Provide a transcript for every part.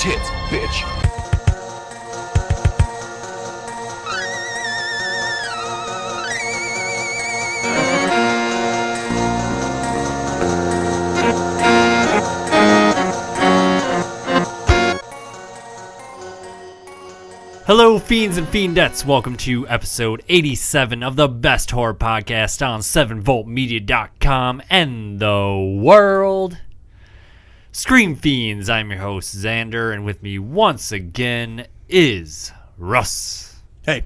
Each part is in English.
tits, bitch. Hello, fiends and fiendettes. Welcome to episode 87 of the best horror podcast on 7voltmedia.com and the world. Scream Fiends, I'm your host, Xander, and with me once again is Russ. Hey.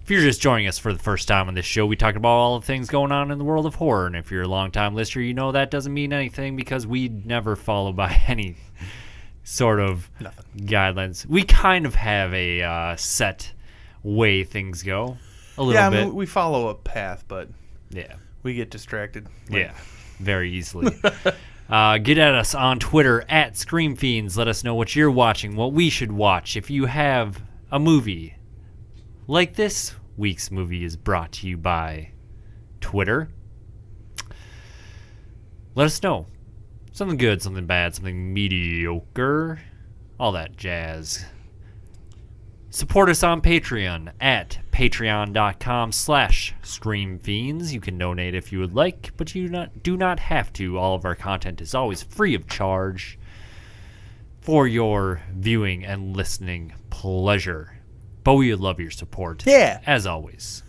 If you're just joining us for the first time on this show, we talk about all the things going on in the world of horror, and if you're a long-time listener, you know that doesn't mean anything because we never follow by any sort of guidelines. We kind of have a set way things go a little bit. Yeah, I mean, we follow a path, but yeah, we get distracted. Yeah, very easily. Get at us on Twitter at Scream Fiends. Let us know what you're watching, what we should watch. If you have a movie like this week's movie is brought to you by Twitter, let us know. Something good, something bad, something mediocre, all that jazz. Support us on Patreon at patreon.com/screamfiends. You can donate if you would like, but you do not have to. All of our content is always free of charge for your viewing and listening pleasure. But we would love your support. Yeah. As always.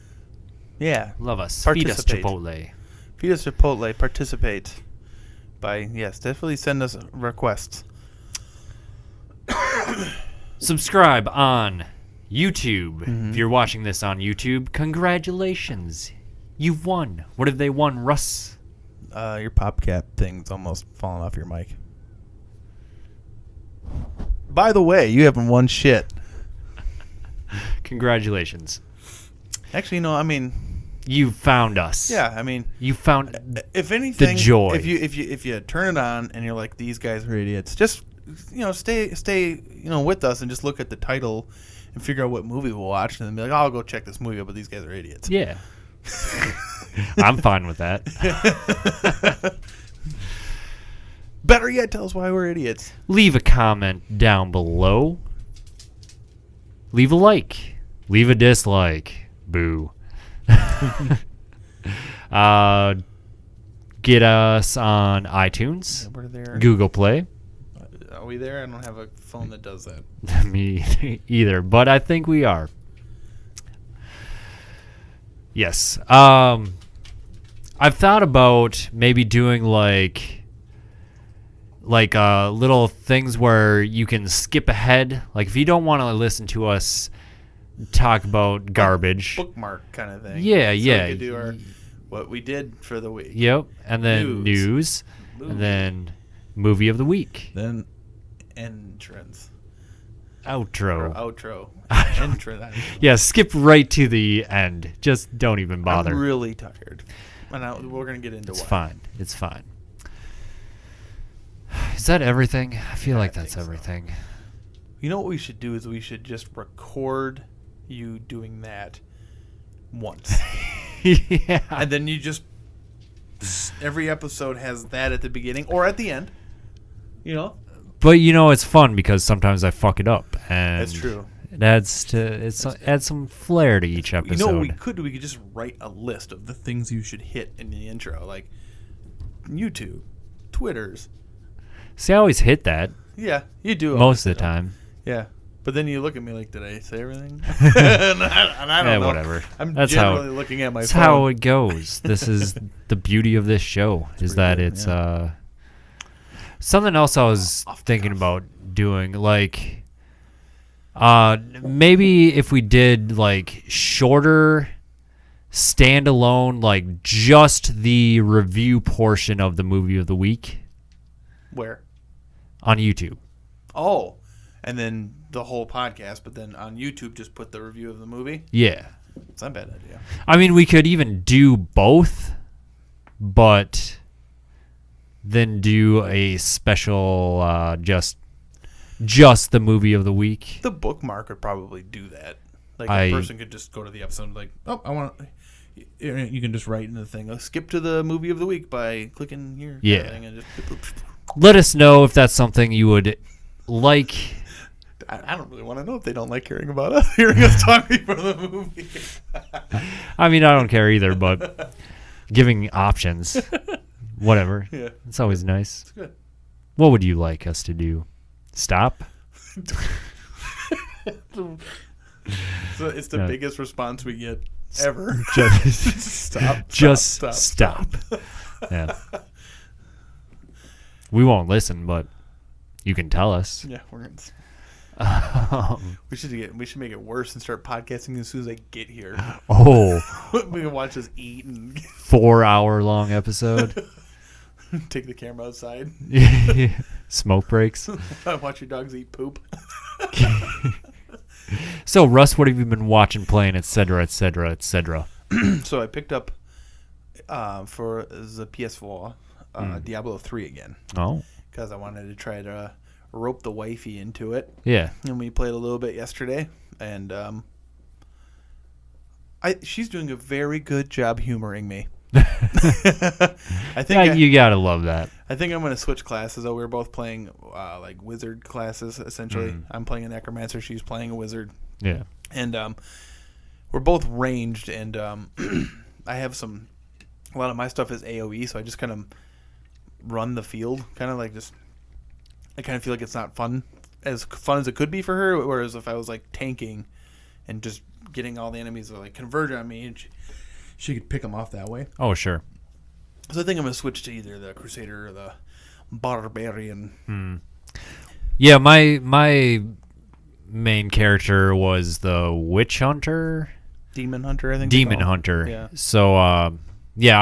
Yeah. Love us. Feed us Chipotle. Feed us Chipotle. Participate. Yes, definitely send us requests. Subscribe on YouTube. Mm-hmm. If you're watching this on YouTube, congratulations. You've won. What have they won, Russ? Your PopCap thing's almost falling off your mic. By the way, you haven't won shit. Congratulations. Actually, no, I mean, you found us. Yeah, I mean, you found if anything, the joy. If you turn it on and you're like, these guys are idiots, just stay with us and just look at the title and figure out what movie we'll watch and then be like, oh, I'll go check this movie out, but these guys are idiots. Yeah. I'm fine with that. Better yet, tell us why we're idiots. Leave a comment down below. Leave a like. Leave a dislike. Boo. Get us on iTunes, we're there. Google Play. Are we there? I don't have a phone that does that. Me either, but I think we are. Yes. I've thought about maybe doing like little things where you can skip ahead. Like if you don't want to listen to us talk about garbage, bookmark kind of thing. Yeah, so yeah. We could do what we did for the week. Yep, and then news. And then movie of the week. Then entrance. Outro. Entrance. Yeah, skip right to the end. Just don't even bother. I'm really tired, and we're gonna get into. It's fine. It's fine. Is that everything? I feel like that's everything. So. You know what we should do is we should just record you doing that once. Yeah. And then you just every episode has that at the beginning or at the end. But it's fun because sometimes I fuck it up, and that's true. It adds some flair to each episode. You know what we could do? We could just write a list of the things you should hit in the intro, like YouTube, Twitters. See, I always hit that. Yeah, you do most of the time. Yeah, but then you look at me like, did I say everything? and I don't know. Whatever. I'm generally looking at my phone. That's how it goes. This is the beauty of this show, is that it's something else I was thinking about doing, like maybe if we did like shorter standalone, like just the review portion of the movie of the week. Where? On YouTube. Oh, and then the whole podcast, but then on YouTube just put the review of the movie? Yeah. It's not a bad idea. I mean, we could even do both, but then do a special just the movie of the week. The bookmark would probably do that. Like a person could just go to the episode like, oh, I want to... You can just write in the thing, skip to the movie of the week by clicking here. Yeah. And just... Let us know if that's something you would like I don't really want to know if they don't like hearing about us, hearing us talk before the movie. I mean, I don't care either, but giving options, whatever. Yeah. It's always nice. It's good. What would you like us to do? Stop? So it's the biggest response we get ever. Just stop. Yeah. We won't listen, but you can tell us. Yeah, we should make it worse and start podcasting as soon as I get here. Oh. We can watch us eat and 4-hour-long episode. take the camera outside. Smoke breaks. Watch your dogs eat poop. So, Russ, what have you been watching, playing, etc., etc., etc.? So I picked up for the PS4 Diablo 3 again. Oh. Because I wanted to try to rope the wifey into it. Yeah. And we played a little bit yesterday, and she's doing a very good job humoring me. I think you gotta love that. I think I'm going to switch classes. Though we were both playing like wizard classes essentially. I'm playing a necromancer. She's playing a wizard. Yeah. And we're both ranged, and I have a lot of my stuff is AOE, so I just kind of run the field, kind of like just. I kind of feel like it's not fun as it could be for her. Whereas if I was like tanking and just getting all the enemies to like converge on me, and she could pick them off that way. Oh, sure. So I think I'm going to switch to either the Crusader or the Barbarian. Yeah, my main character was the Witch Hunter. Demon Hunter, I think. Demon Hunter. Yeah. So, I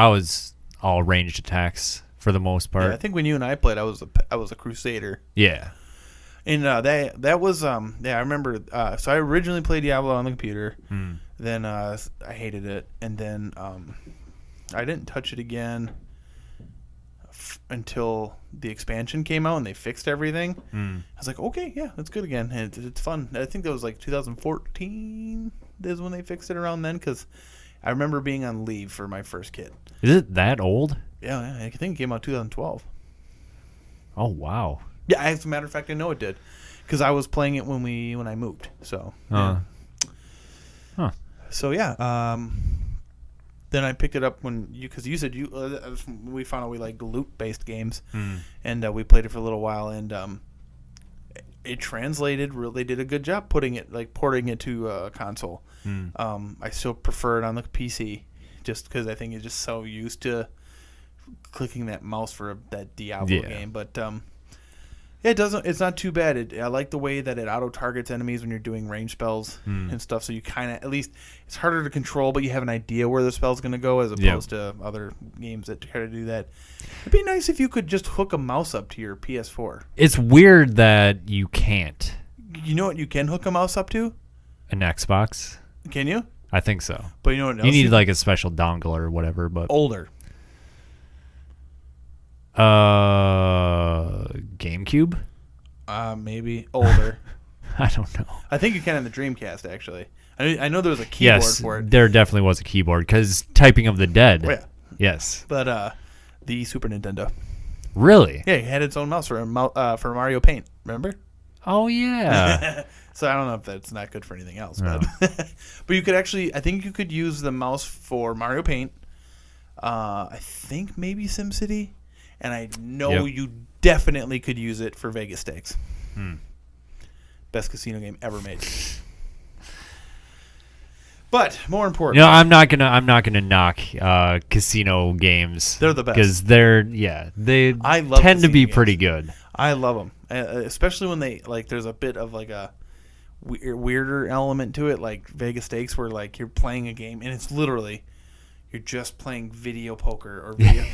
was all ranged attacks for the most part. Yeah, I think when you and I played, I was a Crusader. Yeah. And that was I remember. So I originally played Diablo on the computer. Then I hated it, and then I didn't touch it again until the expansion came out and they fixed everything. I was like, okay, yeah, it's good again, and it's fun. I think that was like 2014 is when they fixed it around then, because I remember being on leave for my first kid. Is it that old? Yeah, I think it came out 2012. Oh, wow. Yeah, as a matter of fact, I know it did, because I was playing it when I moved. So, yeah. Huh. So yeah, then I picked it up because you said we found out we like loot-based games, and we played it for a little while, and it translated. Really did a good job porting it to a console. I still prefer it on the PC, just because I think it's just so used to clicking that mouse for that Diablo game, but. It's not too bad. I like the way that it auto targets enemies when you're doing range spells and stuff. So you kind of, at least, it's harder to control, but you have an idea where the spell's going to go, as opposed to other games that try to do that. It'd be nice if you could just hook a mouse up to your PS4. It's weird that you can't. You know what you can hook a mouse up to? An Xbox. Can you? I think so. But you know what else? You need like a special dongle or whatever, but older. GameCube? Maybe older. I don't know. I think you can in the Dreamcast, actually. I know there was a keyboard for it. There definitely was a keyboard, because Typing of the Dead. Oh, yeah. Yes. But the Super Nintendo. Really? Yeah, it had its own mouse for Mario Paint. Remember? Oh, yeah. So I don't know if that's not good for anything else. No. But you could actually, I think you could use the mouse for Mario Paint. I think maybe SimCity. And I know you definitely could use it for Vegas Stakes. Best casino game ever made. But more important, I'm not gonna knock casino games. They're the best because they I love tend to be games. pretty good. I love them, especially when they there's a bit of like a weirder element to it, like Vegas Stakes, where like you're playing a game and it's literally. You're just playing video poker or video.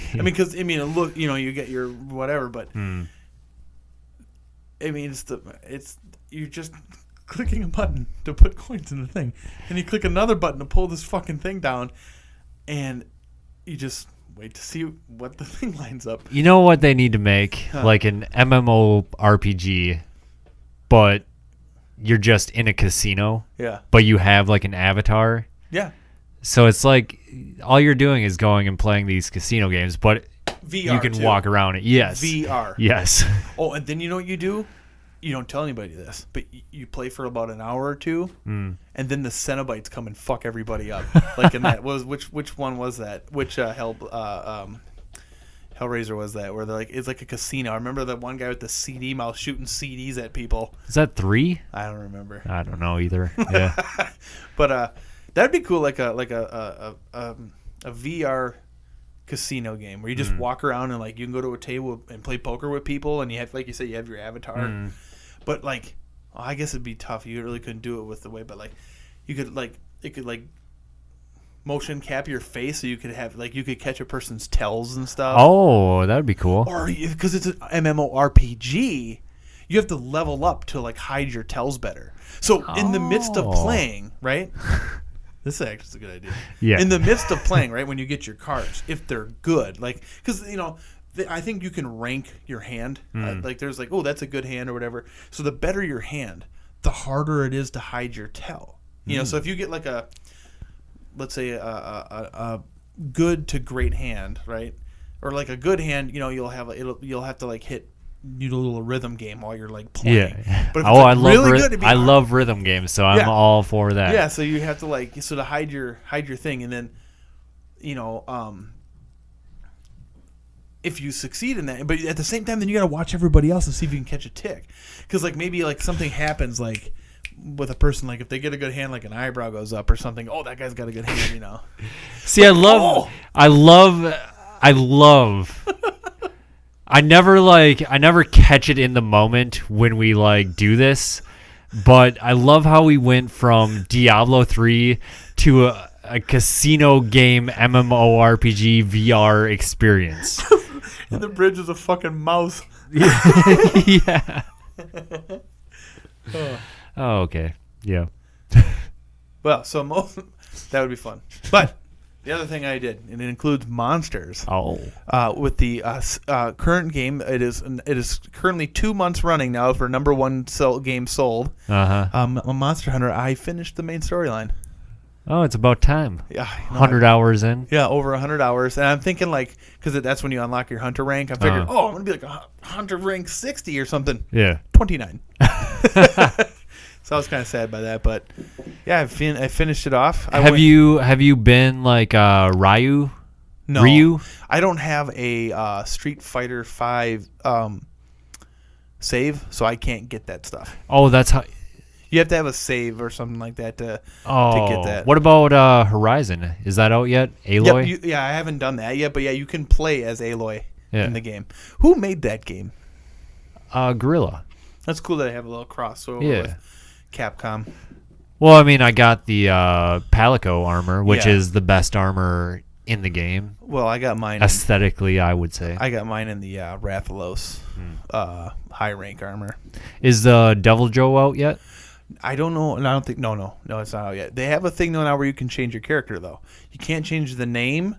Look, you get your whatever, but you're just clicking a button to put coins in the thing, and you click another button to pull this fucking thing down, and you just wait to see what the thing lines up. You know what they need to make? Like an MMORPG, but you're just in a casino. Yeah. But you have like an avatar. Yeah. So it's like all you're doing is going and playing these casino games, but VR you can too. walk around it. Yes. VR. Yes. Oh, and then you know what you do? you don't tell anybody this, but you play for about an hour or two, and then the Cenobites come and fuck everybody up. Like in that which one was that? Which Hellraiser was that? Where they're like it's like a casino. I remember that one guy with the CD mouth shooting CDs at people. Is that 3? I don't remember. I don't know either. Yeah, but that'd be cool. Like a VR casino game where you just walk around and like you can go to a table and play poker with people, and you have, like you said, you have your avatar. But like, I guess it'd be tough. You really couldn't do it with the way, but like, you could like it could like motion cap your face, so you could have like you could catch a person's tells and stuff. Oh, that'd be cool. Or because it's an MMORPG, you have to level up to like hide your tells better. So in the midst of playing, right? This is actually a good idea. Yeah. In the midst of playing, right, when you get your cards, if they're good, like because I think you can rank your hand. Like there's like, oh, that's a good hand or whatever. So the better your hand, the harder it is to hide your tell. You know, so if you get like let's say a good to great hand, right, or like a good hand, you'll have to like hit a little rhythm game while you're like playing. Yeah. But if it's, like, I love rhythm games, so I'm all for that. Yeah. So you have to like to hide your thing, and then if you succeed in that, but at the same time, then you got to watch everybody else and see if you can catch a tick, because like maybe like something happens like with a person, like if they get a good hand, like an eyebrow goes up or something. Oh, that guy's got a good hand, See, I love. I never catch it in the moment when we like do this, but I love how we went from Diablo 3 to a casino game MMORPG VR experience. And the bridge is a fucking mouse. Yeah. Oh, okay. Yeah. Well, so that would be fun. But the other thing I did, and it includes monsters. Oh. With the current game, it is currently 2 months running now for number one game sold. A Monster Hunter. I finished the main storyline. Oh, it's about time. Yeah, 100 hours in. Yeah, over 100 hours, and I'm thinking like because that's when you unlock your hunter rank. I figured, I'm gonna be like a hunter rank 60 or something. Yeah, 29. So I was kind of sad by that, but yeah, I finished it off. Have you been like Ryu? No, Ryu? I don't have a Street Fighter 5 save, so I can't get that stuff. Oh, that's how. You have to have a save or something like that to get that. What about Horizon? Is that out yet? Aloy? Yep, I haven't done that yet, but yeah, you can play as Aloy in the game. Who made that game? Guerrilla. That's cool that I have a little crossover with Capcom. Well, I mean, I got the Palico armor, which is the best armor in the game. Well, I got mine aesthetically, I would say. I got mine in the Rathalos high rank armor. Is the Devil Joe out yet? I don't know, and I don't think no, it's not out yet. They have a thing now where you can change your character though. You can't change the name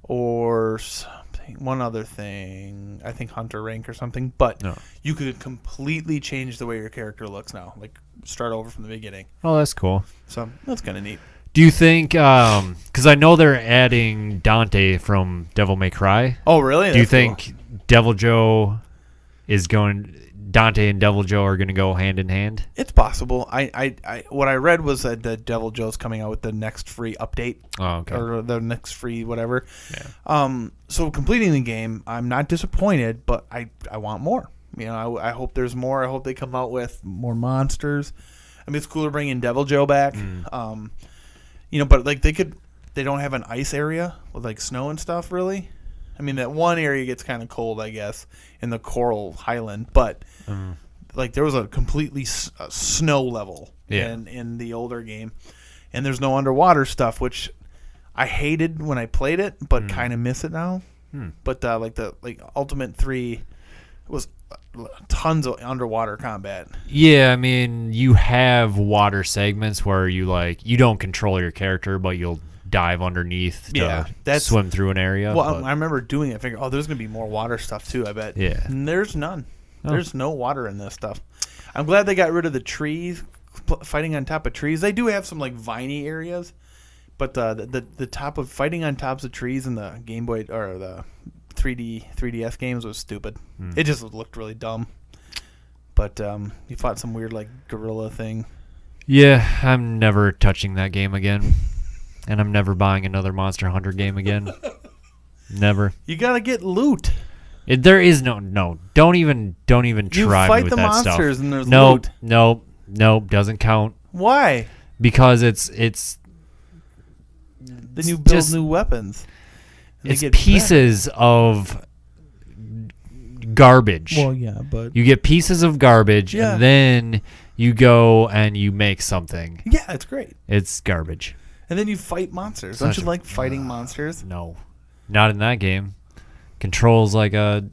or something. One other thing, I think hunter rank or something, but you could completely change the way your character looks now. Like start over from the beginning. Oh, that's cool. So that's kind of neat. Do you think? Because I know they're adding Dante from Devil May Cry. Oh, really? Do you think Devil Joe is going? Dante and Devil Joe are going to go hand in hand? It's possible. I what I read was that the Devil Joe's coming out with the next free update. Oh, okay. Or the next free whatever. Yeah. So completing the game, I'm not disappointed, but I want more. I hope there's more. I hope they come out with more monsters. I mean, it's cool to bring in Devil Joe back. But like they don't have an ice area with like snow and stuff really. I mean, that one area gets kind of cold, I guess, in the Coral Highland, but like there was a completely snow level in the older game, and there's no underwater stuff, which I hated when I played it, but kind of miss it now. But like Ultimate 3 was tons of underwater combat. Yeah, I mean, you have water segments where you don't control your character, but you'll dive underneath to swim through an area. Well, I remember doing it. I figured, there's going to be more water stuff too, I bet. Yeah. And there's none. There's no water in this stuff. I'm glad they got rid of the trees, fighting on top of trees. They do have some like viney areas, but the top of fighting on tops of trees in the Game Boy or the 3DS games was stupid. It just looked really dumb. But you fought some weird like gorilla thing. Yeah, I'm never touching that game again. And I'm never buying another Monster Hunter game again. Never. You gotta get loot. There is no. Don't even try me with that stuff. You fight the monsters and there's nope, loot. Nope, doesn't count. Why? Because it's then you build new weapons. It's pieces of garbage. Well, yeah, but you get pieces of garbage, Yeah. and then you go and you make something. yeah, it's great. It's garbage. And then you fight monsters. Don't you like fighting monsters? No, not in that game. Controls like a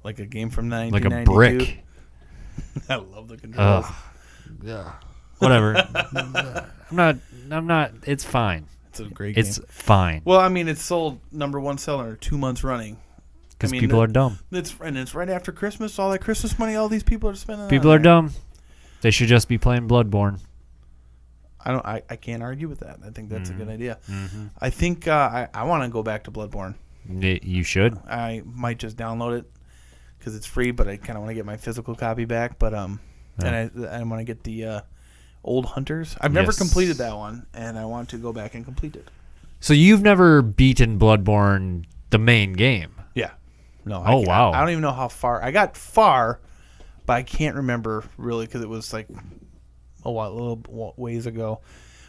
game from like 1992. a brick. I love the controls. Yeah. Whatever. I'm not. It's fine. It's a great game. It's fine. Well, I mean, it's sold #1 seller 2 months running. Because people are dumb. It's right after Christmas. All that Christmas money, all these people are spending. People are dumb. They should just be playing Bloodborne. I can't argue with that. I think that's a good idea. Mm-hmm. I think I want to go back to Bloodborne. You should. I might just download it because it's free, but I kind of want to get my physical copy back. But and I want to get the Old Hunters. I've never completed that one, and I want to go back and complete it. So you've never beaten Bloodborne, the main game? Yeah. No. Wow. I don't even know how far. I got far, but I can't remember really because it was like a little ways ago.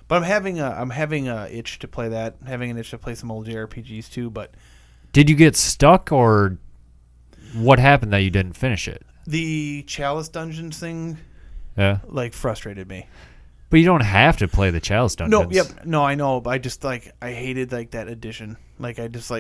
But I'm having a itch to play that. I'm having an itch to play some old JRPGs too. But did you get stuck, or what happened that you didn't finish it? The Chalice Dungeons thing, frustrated me. But you don't have to play the Chalice Dungeons. No, I know. But I just I hated that addition. I just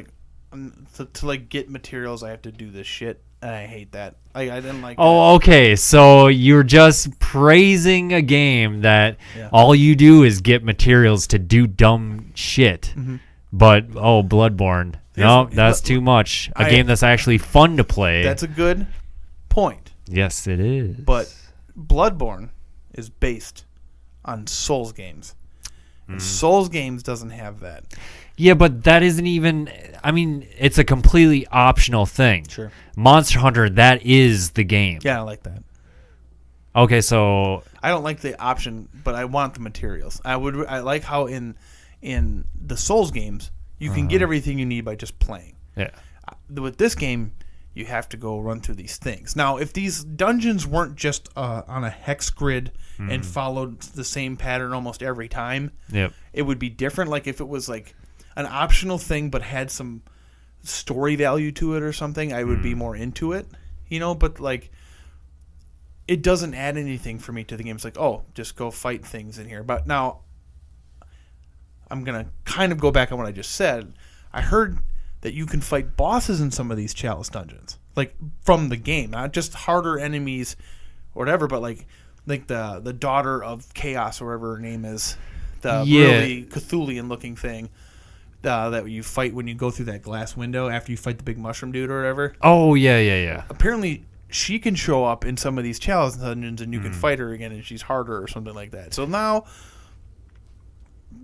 to get materials, I have to do this shit, and I hate that. I didn't like. Oh, okay. So you're just praising a game that all you do is get materials to do dumb shit. Mm-hmm. But Bloodborne, no, that's too much. A game that's actually fun to play. That's a good point. Yes, it is. But Bloodborne is based on Souls games. And Souls games doesn't have that. Yeah, but that isn't even... I mean, it's a completely optional thing. Sure. Monster Hunter, that is the game. Yeah, I like that. Okay, so... I don't like the option, but I want the materials. I like how in the Souls games, you can get everything you need by just playing. Yeah. With this game, you have to go run through these things. Now, if these dungeons weren't just on a hex grid and followed the same pattern almost every time, it would be different. Like if it was like an optional thing but had some story value to it or something, I would be more into it. But it doesn't add anything for me to the game. It's like, just go fight things in here. But now I'm going to kind of go back on what I just said. I heard that you can fight bosses in some of these Chalice dungeons, from the game, not just harder enemies or whatever, but like the daughter of Chaos or whatever her name is, the really Cthulhian looking thing that you fight when you go through that glass window after you fight the big mushroom dude or whatever. Oh, yeah. Apparently, she can show up in some of these Chalice dungeons and you can fight her again and she's harder or something like that. So now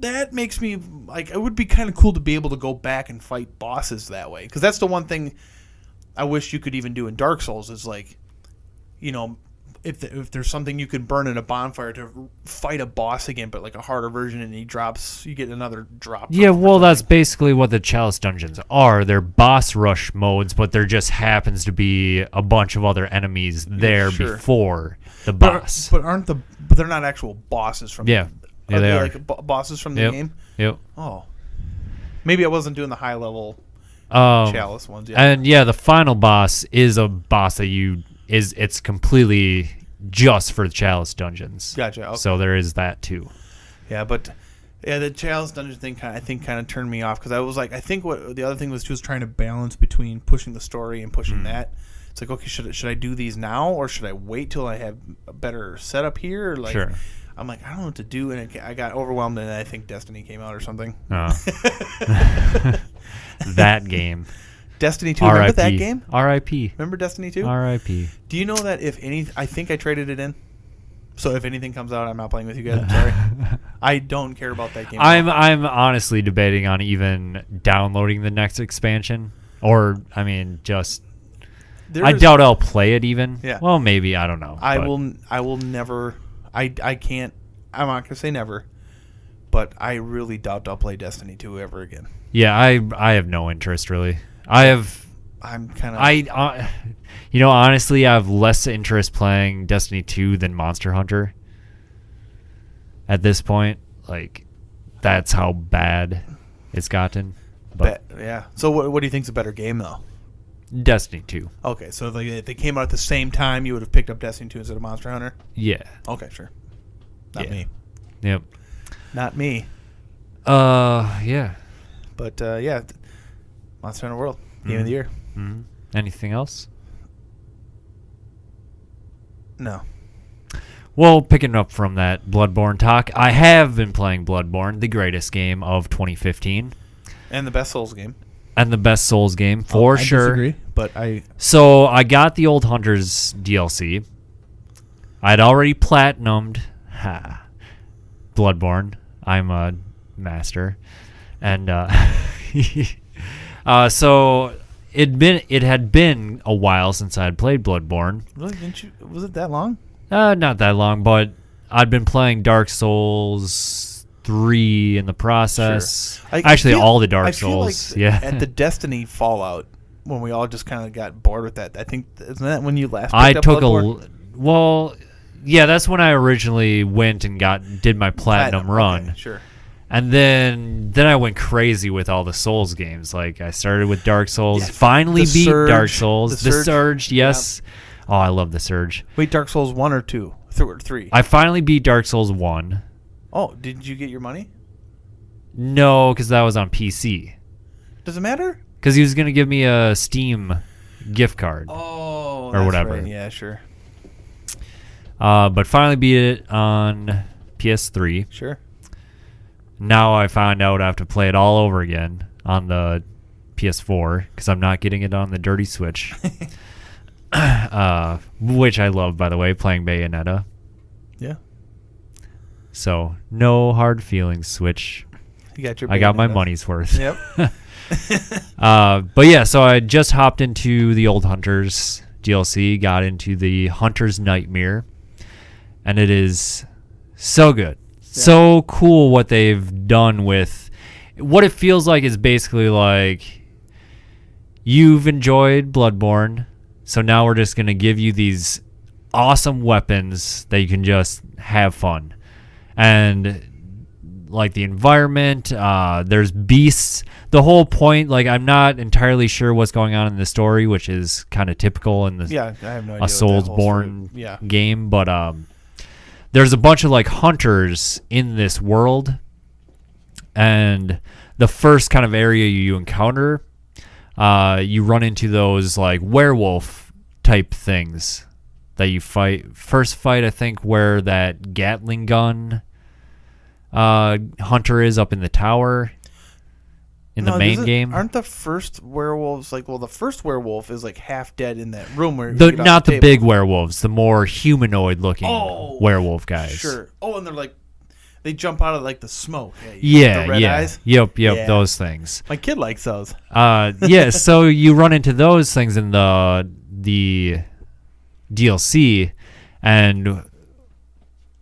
that makes me it would be kind of cool to be able to go back and fight bosses that way, because that's the one thing I wish you could even do in Dark Souls is if there's something you can burn in a bonfire to fight a boss again, but a harder version, and you get another drop. Yeah, well, that's basically what the Chalice dungeons are. They're boss rush modes, but there just happens to be a bunch of other enemies there before the boss. But they're not actual bosses from Yeah, they are. Bosses from the game? Yep. Oh. Maybe I wasn't doing the high level Chalice ones yet. And the final boss is a boss that it's completely just for the Chalice dungeons. Gotcha. Okay. So there is that too. Yeah, but the Chalice dungeon thing kind of turned me off, because I was I think what the other thing was just trying to balance between pushing the story and pushing that. It's okay, should I do these now, or should I wait till I have a better setup here? Sure. I'm I don't know what to do, and I got overwhelmed, and I think Destiny came out or something. Oh. That game. Destiny 2, remember that game? R.I.P. Remember Destiny 2? R.I.P. Do you know that I think I traded it in? So if anything comes out, I'm not playing with you guys. I'm sorry. I don't care about that game. I'm honestly debating on even downloading the next expansion, or just I doubt I'll play it even. Yeah. Well, maybe, I don't know. I will never. I can't. I'm not gonna say never, but I really doubt I'll play Destiny 2 ever again. Yeah, I have no interest really. I'm kind of. Honestly, I have less interest playing Destiny 2 than Monster Hunter. At this point, like, that's how bad it's gotten. But yeah. So what do you think's a better game though? Destiny 2. Okay, so if they came out at the same time, you would have picked up Destiny 2 instead of Monster Hunter? Yeah. Okay, sure. Not me. Yep. Not me. Yeah. But, yeah, Monster Hunter World, Game of the Year. Mm-hmm. Anything else? No. Well, picking up from that Bloodborne talk, I have been playing Bloodborne, the greatest game of 2015. And the best Souls game. And the best Souls game, for sure. I disagree, but So, I got the Old Hunters DLC. I'd already platinumed Bloodborne. I'm a master. And, so, it had been a while since I had played Bloodborne. Really? Was it that long? Not that long, but I'd been playing Dark Souls 3 in the process. Sure. Actually, all the Dark Souls. Like yeah. At the Destiny Fallout, when we all just kind of got bored with that, I think, isn't that when you last picked I up took Bloodborne? Well, yeah, that's when I originally went and did my platinum run. Okay, sure. And then I went crazy with all the Souls games. Like, I started with Dark Souls, finally beat Surge, Dark Souls. The Surge, yes. Yep. Oh, I love the Surge. Wait, Dark Souls 1 or 2? 3? I finally beat Dark Souls 1. Oh, did you get your money? No, because that was on PC. Does it matter? Because he was going to give me a Steam gift card. Oh, or whatever. Right. Yeah, sure. But finally beat it on PS3. Sure. Now I found out I have to play it all over again on the PS4 because I'm not getting it on the dirty Switch. Which I love, by the way, playing Bayonetta. Yeah. So, no hard feelings, Switch. You got your I got my Bayonetta. money's worth. Yep. But yeah, so I just hopped into the Old Hunters DLC, got into the Hunter's Nightmare, and it is so good. Yeah. So cool what they've done with what it feels like is basically like you've enjoyed Bloodborne, so now we're just going to give you these awesome weapons that you can just have fun. And like the environment, there's beasts. The whole point, like, I'm not entirely sure what's going on in the story, which is kind of typical in the I have no idea a Soulsborne yeah. game, but there's a bunch of like hunters in this world, and the first kind of area you encounter, you run into those like werewolf type things that you fight. First fight, I think, where that Gatling gun hunter is up in the tower in the main game. Aren't the first werewolves the first werewolf is like half dead in that room where not the big werewolves, the more humanoid looking werewolf guys. Sure. Oh, and they're like they jump out of like the smoke. Yeah, the red eyes. Yep, Yeah. those things. My kid likes those. Yeah, so you run into those things in the DLC, and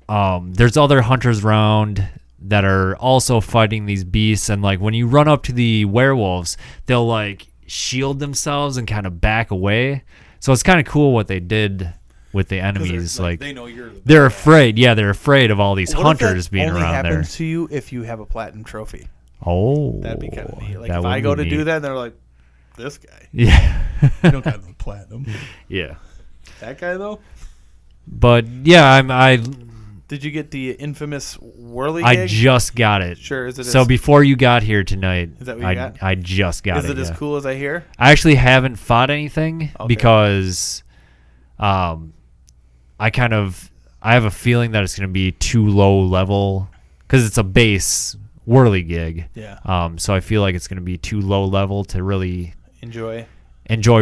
there's other hunters around that are also fighting these beasts, and like when you run up to the werewolves, they'll like shield themselves and kind of back away. So it's kind of cool what they did with the enemies. Like they know you're they're afraid. Yeah, they're afraid of all these hunters being around there. What happens to you if you have a platinum trophy? Oh, that'd be kind of neat. Like if I go to do that, they're like, this guy. Yeah, you don't got no platinum. Yeah, that guy though. But yeah, I did you get the infamous whirly gig? I just got it. Sure. Is it so before you got here tonight, is that what you got? I just got it. Is it as cool as I hear? I actually haven't fought anything because I have a feeling that it's going to be too low level because it's a base whirly gig. Yeah. So I feel like it's going to be too low level to really enjoy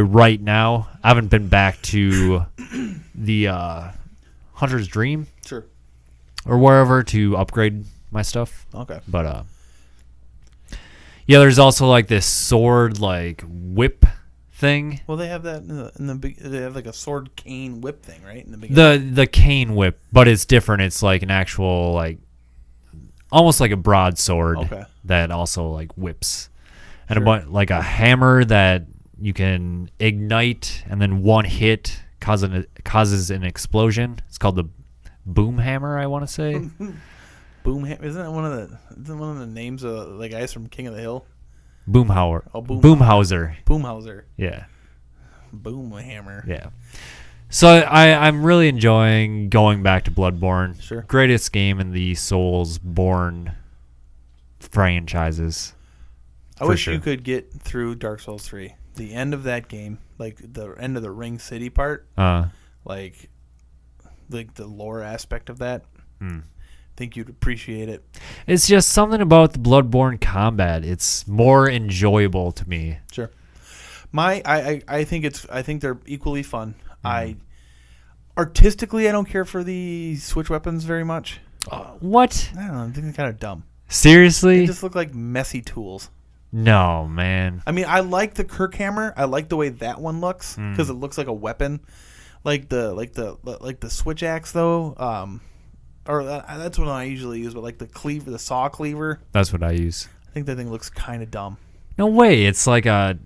right now. I haven't been back to the Hunter's Dream. Sure. Or wherever to upgrade my stuff. Okay. But yeah, there's also like this sword like whip thing. Well, they have that in the they have like a sword cane whip thing, right? In the beginning. The cane whip, but it's different. It's like an actual like almost like a broadsword that also like whips, and like a hammer that you can ignite, and then one hit causes an explosion. It's called the boom hammer, I want to say. Boom hammer, isn't that one of the names of the guys from King of the Hill? Boomhauer. Oh, Boomhauser. Boomhauser. Yeah. Boom hammer. Yeah. So I'm really enjoying going back to Bloodborne. Sure. Greatest game in the Soulsborne franchises. I wish you could get through Dark Souls 3. The end of that game, like the end of the Ring City part, like the lore aspect of that. I think you'd appreciate it. It's just something about the Bloodborne combat. It's more enjoyable to me. Sure. I think they're equally fun. Artistically, I don't care for the switch weapons very much. What? I don't know. I think they're kind of dumb. Seriously? They just look like messy tools. No, man. I mean, I like the Kirk hammer. I like the way that one looks because it looks like a weapon. Like the switch axe though. That's what I usually use. But like the saw cleaver. That's what I use. I think that thing looks kind of dumb. No way. It's like a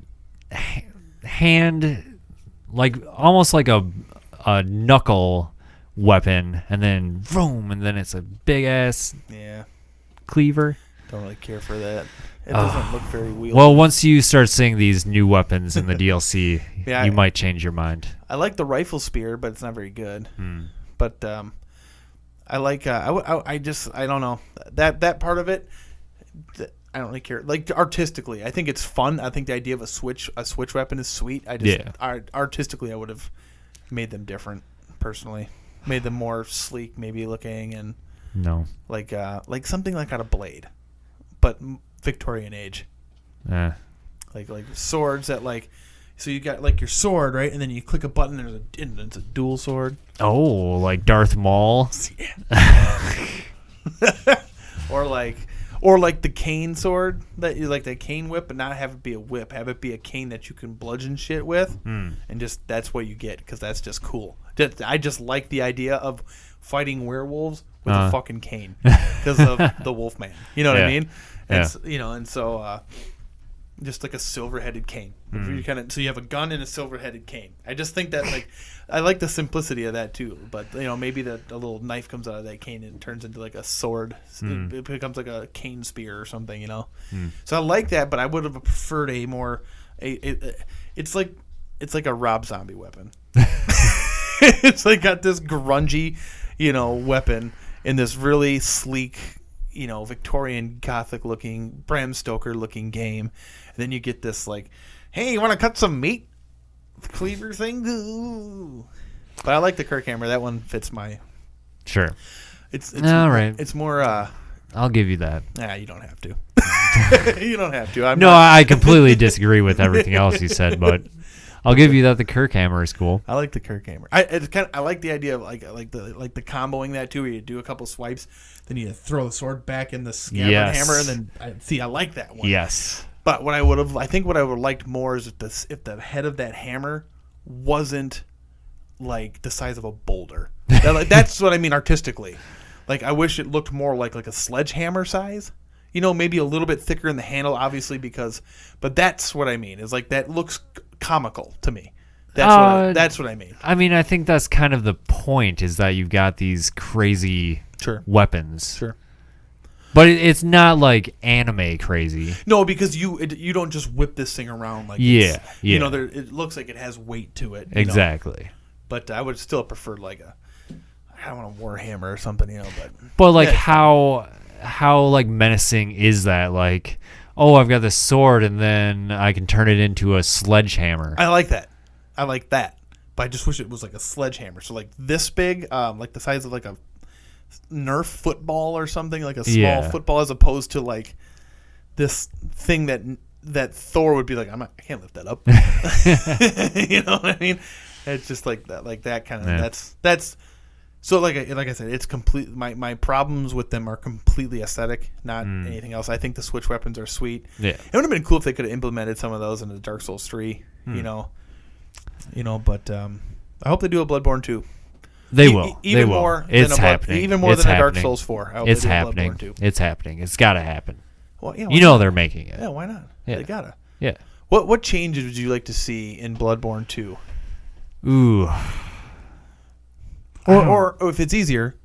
hand, like almost like a knuckle weapon, and then boom, and then it's a big ass cleaver. Don't really care for that. It doesn't look very wieldy. Well, once you start seeing these new weapons in the DLC, you might change your mind. I like the rifle spear, but it's not very good. But I like I don't know that part of it. I don't really care. Like artistically, I think it's fun. I think the idea of a switch weapon is sweet. Artistically, I would have made them different. Personally, made them more sleek, maybe looking, and like something like out of Blade, but Victorian age. Like swords that like. So you got like your sword, right? And then you click a button and it's a dual sword. Oh, like Darth Maul. Or like the cane sword that you like, the cane whip, but not have it be a whip. Have it be a cane that you can bludgeon shit with, and just that's what you get because that's just cool. I just like the idea of fighting werewolves with a fucking cane because of the Wolfman. You know what I mean? And so. Just like a silver-headed cane. So you have a gun and a silver-headed cane. I just think that I like the simplicity of that too. But maybe a little knife comes out of that cane and it turns into like a sword. It becomes like a cane spear or something. So I like that, but I would have preferred a more. It's like a Rob Zombie weapon. It's like got this grungy, weapon in this really sleek. Victorian Gothic looking, Bram Stoker looking game. And then you get this like, hey, you want to cut some meat? Cleaver thing? Ooh. But I like the Kirk hammer. That one fits my... Sure. It's all right. It's more... I'll give you that. Nah, you don't have to. You don't have to. I completely disagree with everything else you said, but... I'll give you that the Kirk hammer is cool. I like the Kirk hammer. I like the idea of like the comboing that too, where you do a couple swipes, then you throw the sword back in the scabbard hammer, and then I like that one. Yes. But what I would have liked more is if the head of that hammer wasn't like the size of a boulder. That's what I mean artistically. Like I wish it looked more like a sledgehammer size. Maybe a little bit thicker in the handle, obviously, but that's what I mean. Is like that looks comical to me. That's what I mean. I mean, I think that's kind of the point, is that you've got these crazy weapons. Sure. But it's not like anime crazy. No, because you don't just whip this thing around like it looks like it has weight to it. Exactly. But I would still prefer like I don't want a Warhammer or something, But like how like menacing is that? Like, oh, I've got this sword and then I can turn it into a sledgehammer. I like that. But I just wish it was like a sledgehammer. So like this big, like the size of like a Nerf football or something, like a small football, as opposed to like this thing that Thor would be like, I can't lift that up. You know what I mean? It's just like that kind of. That's So like I said, it's complete. My problems with them are completely aesthetic, not anything else. I think the Switch weapons are sweet. Yeah. It would have been cool if they could have implemented some of those into Dark Souls 3. You know. But I hope they do a Bloodborne 2. They will. Even they will. more. It's than happening. Even more it's than happening. a Dark Souls 4. I hope It's they do happening. A Bloodborne 2. It's happening. It's got to happen. Well, yeah, you know they're making it. Yeah, why not? Yeah. They gotta. Yeah. What changes would you like to see in Bloodborne 2? Ooh. Or if it's easier,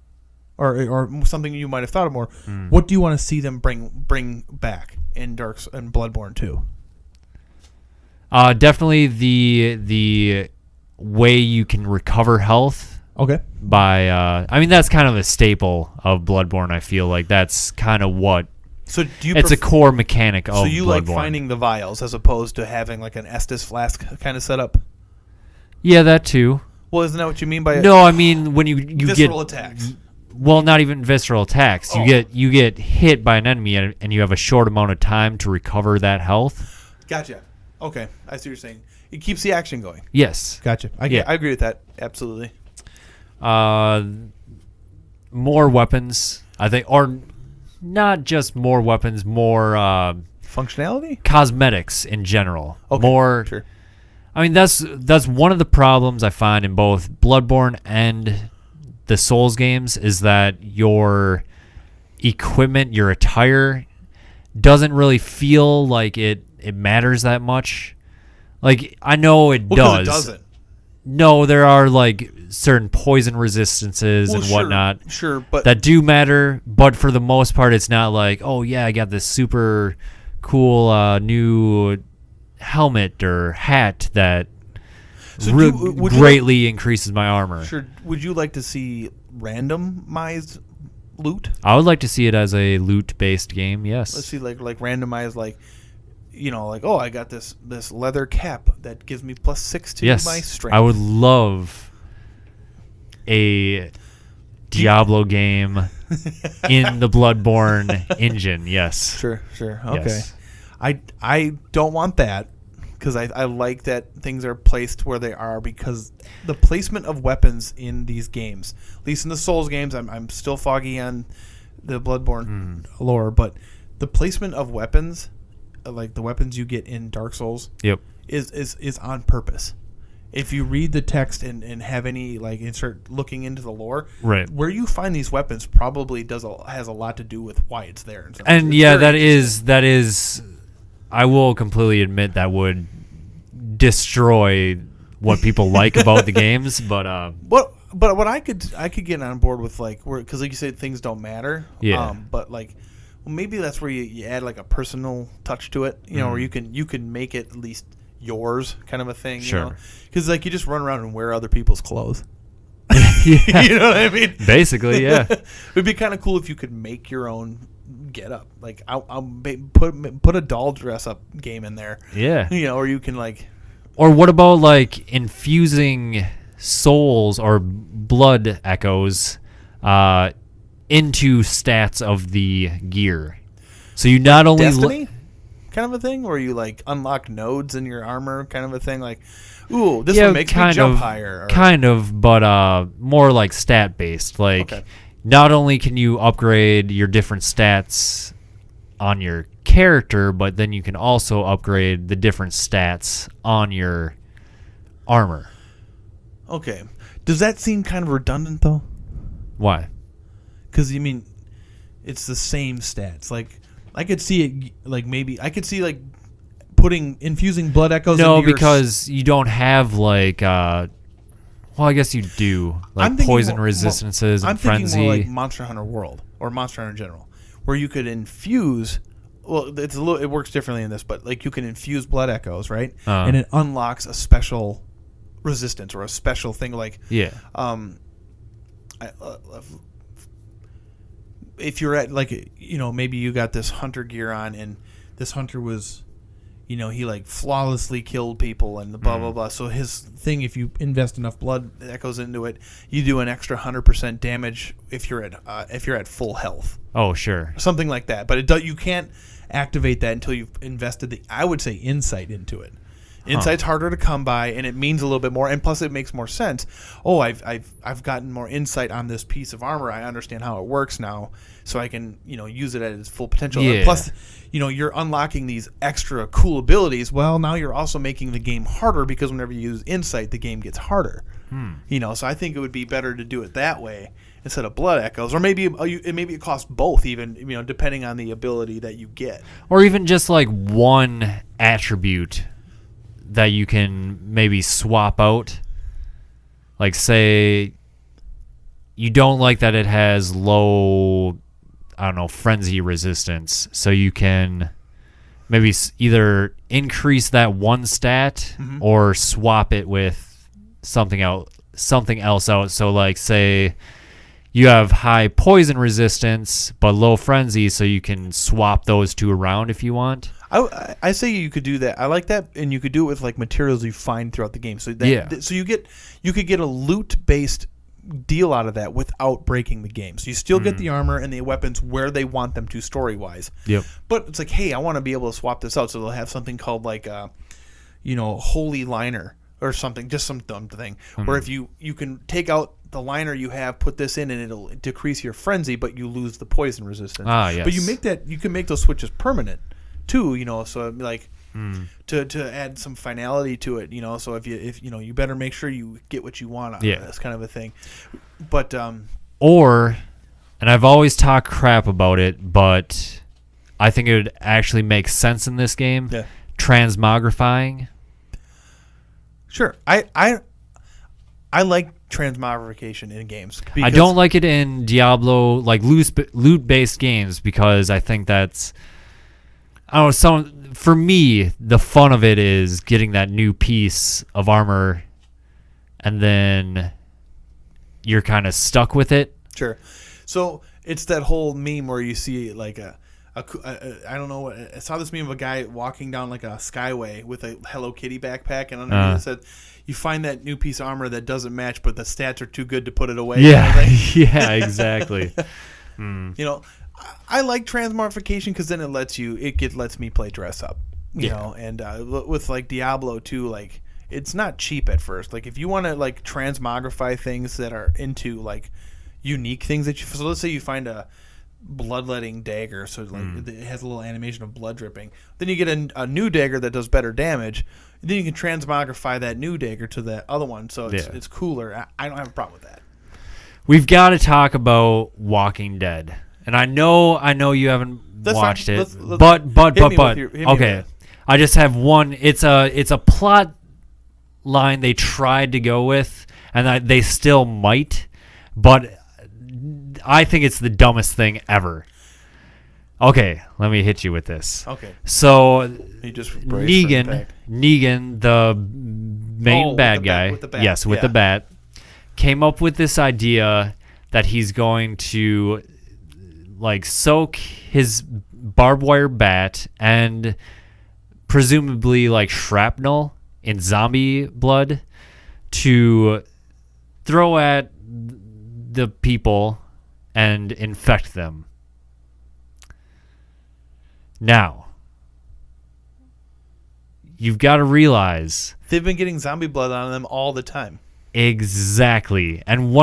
or something you might have thought of more, what do you want to see them bring back in Bloodborne 2? Definitely the way you can recover health. Okay. By I mean that's kind of a staple of Bloodborne. I feel like that's kind of what. So do you? It's a core mechanic of Bloodborne. So you like finding the vials as opposed to having like an Estus flask kind of setup? Yeah, that too. Well, isn't that what you mean by No, I mean when you visceral get attacks. Well, not even visceral attacks. You get hit by an enemy and you have a short amount of time to recover that health. Gotcha. Okay, I see what you're saying. It keeps the action going. Yes. Gotcha. I agree with that. Absolutely. More weapons, I think, or not just more weapons, more functionality, cosmetics in general. Okay, more. Sure. I mean, that's one of the problems I find in both Bloodborne and the Souls games is that your equipment, your attire, doesn't really feel like it matters that much. Like, I know it does. It doesn't. No, there are like certain poison resistances and whatnot. Sure, but that do matter. But for the most part, it's not like, oh yeah, I got this super cool new helmet or hat that greatly increases my armor. Sure. Would you like to see randomized loot? I would like to see it as a loot-based game. Yes. Let's see, like randomized, like oh, I got this leather cap that gives me +6 to my strength. I would love a Diablo game in the Bloodborne engine. Yes. Sure. Okay. Yes. I don't want that because I like that things are placed where they are, because the placement of weapons in these games, at least in the Souls games, I'm still foggy on the Bloodborne lore, but the placement of weapons, like the weapons you get in Dark Souls, is on purpose. If you read the text and have any and start looking into the lore, right, where you find these weapons probably has a lot to do with why it's there. And yeah, that is. I will completely admit that would destroy what people like about the games, but what I could get on board with, because like you said, things don't matter. Yeah. But maybe that's where you add like a personal touch to it, where you can make it at least yours, kind of a thing. Sure. Because you just run around and wear other people's clothes. Yeah. You know what I mean? Basically, yeah. It'd be kind of cool if you could make your own get up. I'll put a doll dress up game in there. Yeah. Or you can Or what about infusing souls or blood echoes into stats of the gear? So you not only Destiny kind of a thing, where you unlock nodes in your armor, kind of a thing. Ooh, this one makes me jump higher. Kind of, but more stat based. Okay. Not only can you upgrade your different stats on your character, but then you can also upgrade the different stats on your armor. Okay. Does that seem kind of redundant, though? Why? Because, it's the same stats. I could see it, maybe... I could see, infusing blood echoes into your... No, because you don't have, well, I guess you do, poison resistances and frenzy. I'm thinking more Monster Hunter World, or Monster Hunter in general, where you could infuse... Well, it works differently in this, but you can infuse blood echoes, right? And it unlocks a special resistance or a special thing. If you're at maybe you got this hunter gear on, and this hunter was, he flawlessly killed people and the blah blah blah. So his thing, if you invest enough blood echoes into it, you do an extra 100% damage if you're at full health. Oh, sure. Something like that. But you can't activate that until you've invested I would say insight into it. Insight's harder to come by, and it means a little bit more, and plus it makes more sense. Oh, I've gotten more insight on this piece of armor. I understand how it works now, so I can use it at its full potential. Yeah. And plus, you're unlocking these extra cool abilities. Well, now you're also making the game harder because whenever you use insight, the game gets harder. So I think it would be better to do it that way instead of blood echoes, or maybe it costs both, even depending on the ability that you get, or even just like one attribute that you can maybe swap out. Like, say you don't like that it has low, I don't know, frenzy resistance, so you can maybe either increase that one stat or swap it with something else out. So like, say you have high poison resistance but low frenzy, so you can swap those two around if you want. I say you could do that. I like that, and you could do it with like materials you find throughout the game. So so you could get a loot based deal out of that without breaking the game. So you still get the armor and the weapons where they want them to story wise. Yep. But it's like, hey, I want to be able to swap this out. So they'll have something called like holy liner or something, just some dumb thing. Where if you can take out the liner you have, put this in, and it'll decrease your frenzy, but you lose the poison resistance. Yes. But you can make those switches permanent too, so like to add some finality to it, so if you better make sure you get what you want out of this kind of a thing. But and I've always talked crap about it, but I think it would actually make sense in this game. Yeah. Transmogrifying. Sure. I like transmogrification in games. I don't like it in Diablo, like loot-based games, because I think that's, I don't know, for me, the fun of it is getting that new piece of armor, and then you're kind of stuck with it. Sure. So it's that whole meme where you see like I don't know, I saw this meme of a guy walking down like a skyway with a Hello Kitty backpack, and underneath it said, you find that new piece of armor that doesn't match, but the stats are too good to put it away. Yeah, yeah, exactly. I like transmogrification because then it lets me play dress up, you know, and with like Diablo 2, like it's not cheap at first. Like if you want to like transmogrify things that are into like unique things so let's say you find a bloodletting dagger, so like it has a little animation of blood dripping. Then you get a new dagger that does better damage. Then you can transmogrify that new dagger to the other one, so it's cooler. I don't have a problem with that. We've got to talk about Walking Dead, and I know you haven't watched it, but okay, I just have one. It's a plot line they tried to go with, and they still might, but I think it's the dumbest thing ever. Okay, let me hit you with this. Okay. So Negan, the main bad guy, with the bat. Yes, with the bat, came up with this idea that he's going to like soak his barbed wire bat and presumably like shrapnel in zombie blood to throw at the people and infect them. Now, you've got to realize they've been getting zombie blood on them all the time. Exactly. And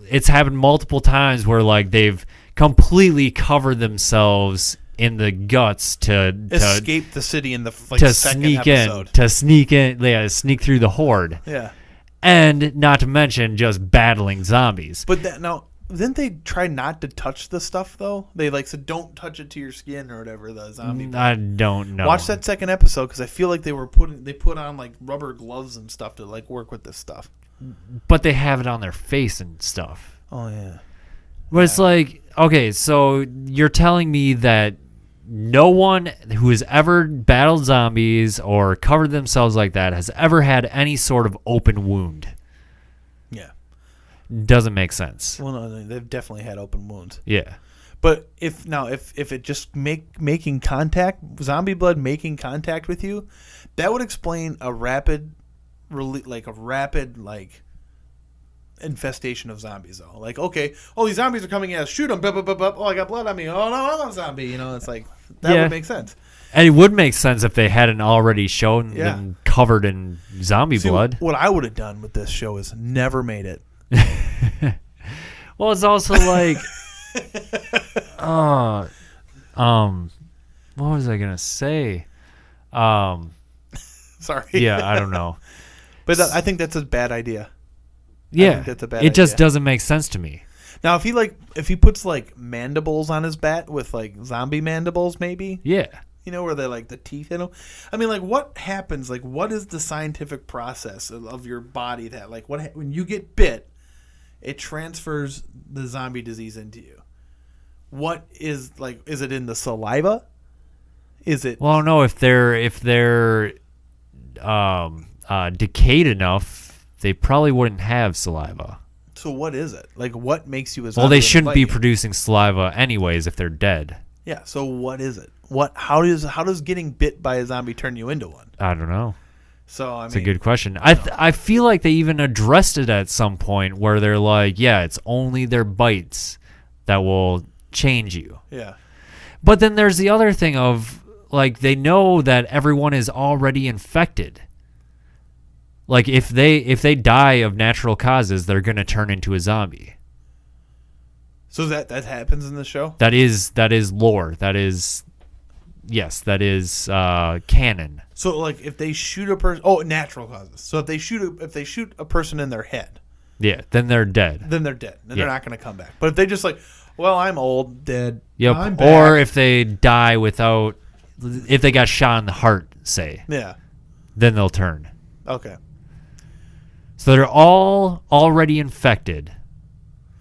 it's happened multiple times where like they've completely covered themselves in the guts to escape the city in the second episode. Sneak through the horde. Yeah. And not to mention just battling zombies. But didn't they try not to touch the stuff though? They like said don't touch it to your skin or whatever, the zombie. I don't know. Watch that second episode because I feel like they put on like rubber gloves and stuff to like work with this stuff. But they have it on their face and stuff. Oh yeah. But it's like, okay, so you're telling me that no one who has ever battled zombies or covered themselves like that has ever had any sort of open wound. Yeah. Doesn't make sense. Well, no, they've definitely had open wounds. Yeah. But if it just making contact, zombie blood making contact with you, that would explain a rapid infestation of zombies though. Like, okay, these zombies are coming at us, shoot them, oh, I got blood on me, oh no, I'm a zombie, it's like that would make sense. And it would make sense if they hadn't already shown Yeah. them covered in zombie blood. What I would have done with this show is never made it. Well, it's also like, what was I gonna say? Sorry. Yeah, I don't know. But I think that's a bad idea. Yeah, think that's a bad it just idea. doesn't make sense to me. Now, if he puts like mandibles on his bat with like zombie mandibles, maybe, Yeah. where they like the teeth in them. I mean, like, what happens? Like, what is the scientific process of your body that, like, when you get bit, it transfers the zombie disease into you? What is like? Is it in the saliva? Is it? Well, no. If they're decayed enough, they probably wouldn't have saliva. So what is it? Like, what makes you a zombie? Well, they when shouldn't be bite you? producing saliva anyways if they're dead. Yeah. So what is it? How does getting bit by a zombie turn you into one? I don't know. So I It's mean, a good question. I feel like they even addressed it at some point where they're like, yeah, it's only their bites that will change you. yeah. But then there's the other thing of, like, they know that everyone is already infected. Like, if they die of natural causes, they're going to turn into a zombie. So that happens in the show? That is lore. That is canon. So like if they shoot a person, natural causes. So if they shoot a person in their head, Yeah, then they're dead. then they're dead. Then Yeah. they're not going to come back. But if they just like, well, I'm old, dead. Yep. I'm back. Or if they die if they got shot in the heart, say, Yeah. then they'll turn. Okay. So they're all already infected.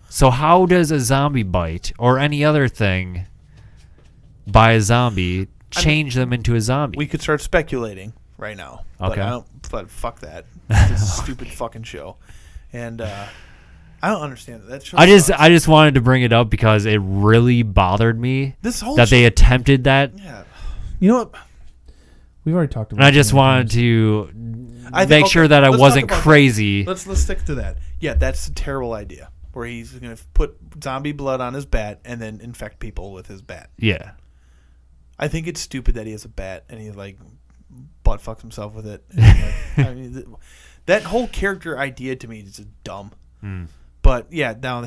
So how does a zombie bite or any other thing by a zombie change them into a zombie? We could start speculating right now. Okay. But fuck that. It's a stupid fucking show. And I don't understand that show. I sucks. just wanted to bring it up because it really bothered me This whole that they attempted that. Yeah. You know what? We've already talked about And I just it many wanted times. to I think- make sure okay, that I let's wasn't talk about crazy. Let's stick to that. Yeah, that's a terrible idea. Where he's going to put zombie blood on his bat and then infect people with his bat. Yeah. I think it's stupid that he has a bat and he like butt fucks himself with it. And, like, I mean, that whole character idea to me is just dumb. But yeah, now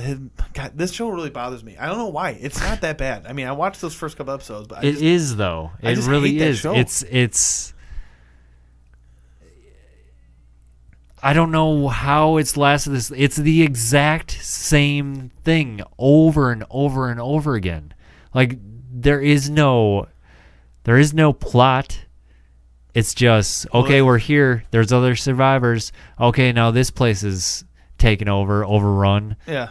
God, this show really bothers me. I don't know why. It's not that bad. I mean, I watched those first couple episodes, but It is though. I It just really hate that is. show. It's I don't know how it's lasted this. It's the exact same thing over and over and over again. Like there is no plot. It's just okay, we're here. There's other survivors. Okay, now this place is taken over, overrun. yeah,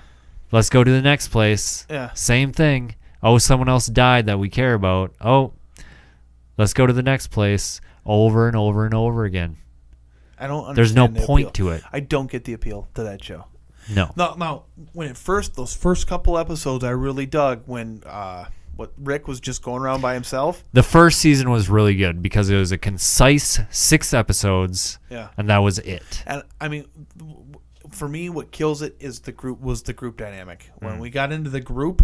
Let's go to the next place. yeah. Same thing. Oh, someone else died that we care about. Oh, let's go to the next place over and over and over again. I don't understand. There's no the point appeal. to it. I don't get the appeal to that show. No. Now, when those first couple episodes, I really dug when Rick was just going around by himself. The first season was really good because it was a concise 6 episodes, Yeah, and that was it. and I mean, for me, what kills it is the group dynamic. When we got into the group,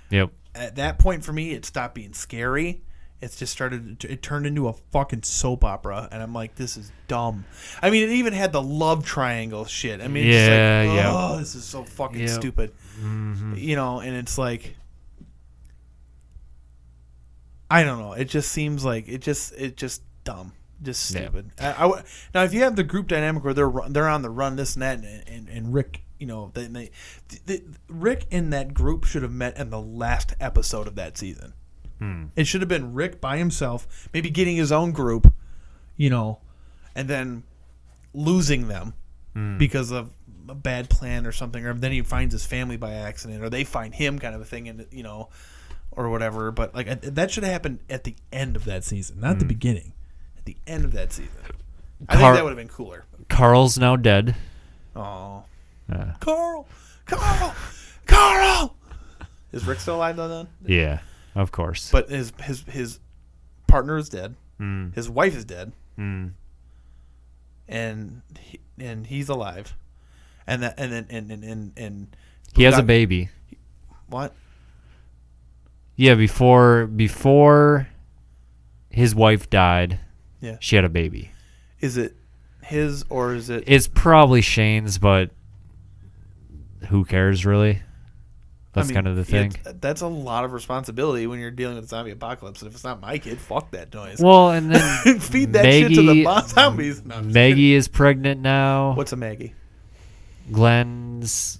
Yep. at that point for me, it stopped being scary. It just it turned into a fucking soap opera, and I'm like, this is dumb. I mean, it even had the love triangle shit. I mean, it's just like, Yeah, oh, this is so fucking Yep. stupid. Mm-hmm. And it's like, I don't know. It just seems like it just dumb, just Yeah. stupid. Now, if you have the group dynamic where they're on the run, this and that, and Rick, Rick and that group should have met in the last episode of that season. It should have been Rick by himself, maybe getting his own group, and then losing them because of a bad plan or something, or then he finds his family by accident, or they find him, kind of a thing, and or whatever. But like that should have happened at the end of that season, not the beginning. At the end of that season, I think that would have been cooler. Carl's now dead. Oh, Uh, Carl! Is Rick still alive though? Then? yeah, of course. But his partner is dead. Mm. His wife is dead, Mm. and he's alive, and He has a baby. What? Yeah, before his wife died. Yeah. She had a baby. Is it his or is it? It's probably Shane's, but who cares really? That's kind of the thing. That's a lot of responsibility when you're dealing with a zombie apocalypse. And if it's not my kid, fuck that noise. Well, and then feed that shit to the zombies. No, Maggie is pregnant now. What's a Maggie? Glenn's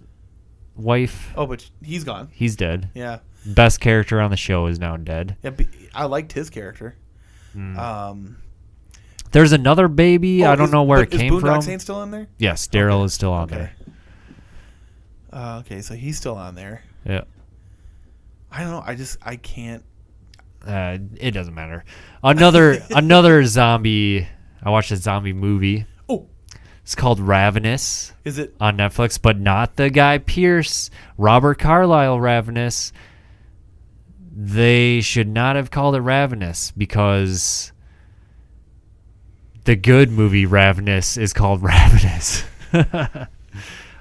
wife. Oh, but he's gone. He's dead. Yeah. Best character on the show is now dead. Yeah, I liked his character. There's another baby. I don't know where it came from. Is Boondock Saint still in there? Yes, Daryl is still on there. Okay, so he's still on there. Yeah. I don't know. I can't. It doesn't matter. Another zombie. I watched a zombie movie. Oh. It's called Ravenous. Is it on Netflix? But not the Guy Pearce, Robert Carlyle Ravenous. They should not have called it Ravenous because the good movie Ravenous is called Ravenous.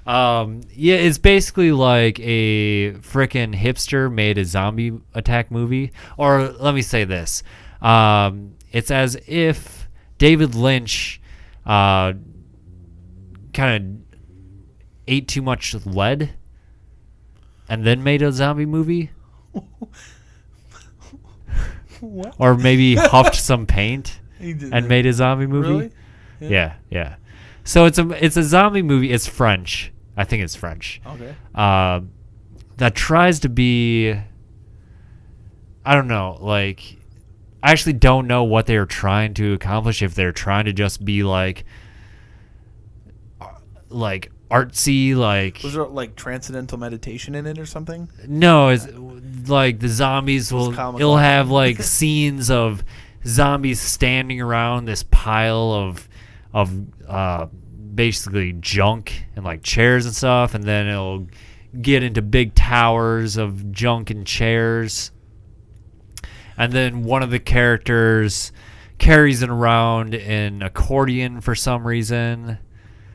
Yeah, it's basically like a frickin' hipster made a zombie attack movie. Or let me say this. It's as if David Lynch kind of ate too much lead and then made a zombie movie. What? Or maybe huffed some paint and made a zombie movie. Really? Yeah. So it's a zombie movie. It's French. I think it's French. Okay. That tries to be, I don't know, like, I actually don't know what they're trying to accomplish. If they're trying to just be like artsy, like. Was there like transcendental meditation in it or something? No, it's like the zombies it'll have like scenes of zombies standing around this pile of basically junk and like chairs and stuff, and then it'll get into big towers of junk and chairs, and then one of the characters carries it around an accordion for some reason.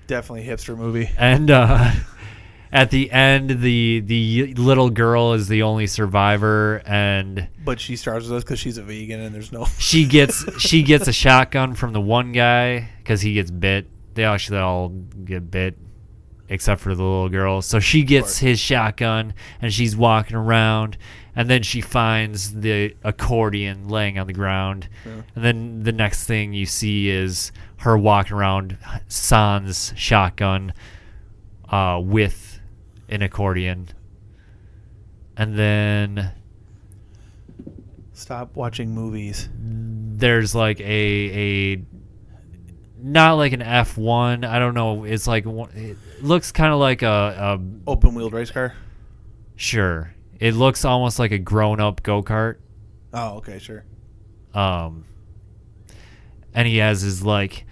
Definitely hipster movie. And at the end, the little girl is the only survivor, but she stars with us because she's a vegan and there's no. she gets a shotgun from the one guy because he gets bit. They actually all get bit, except for the little girl. So she gets his shotgun and she's walking around, and then she finds the accordion laying on the ground, and then the next thing you see is her walking around sans shotgun with an accordion. And then stop watching movies. There's like a not like an F1. I don't know. It's like it looks kind of like a open-wheeled race car. Sure, it looks almost like a grown-up go-kart. Oh, okay, sure. And he has his like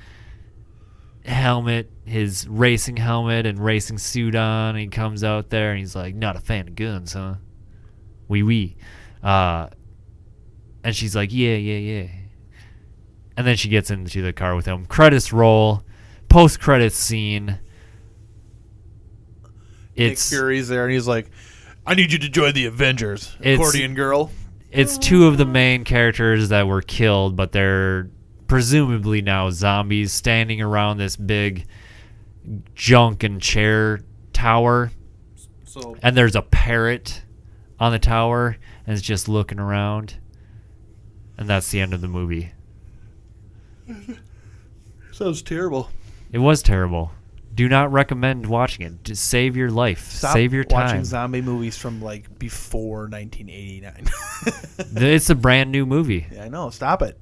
helmet, his racing helmet and racing suit on. And he comes out there and he's like, "Not a fan of guns, huh? Oui. And she's like, yeah. And then she gets into the car with him. Credits roll. Post-credits scene. Nick Fury's there, and he's like, "I need you to join the Avengers." Accordion girl. It's two of the main characters that were killed, but they're presumably now zombies standing around this big junk and chair tower. And there's a parrot on the tower, and it's just looking around. And that's the end of the movie. Sounds terrible. It was terrible. Do not recommend watching it. Just save your life. Save your time. Watching zombie movies from like before 1989. It's a brand new movie. Yeah, I know. Stop it.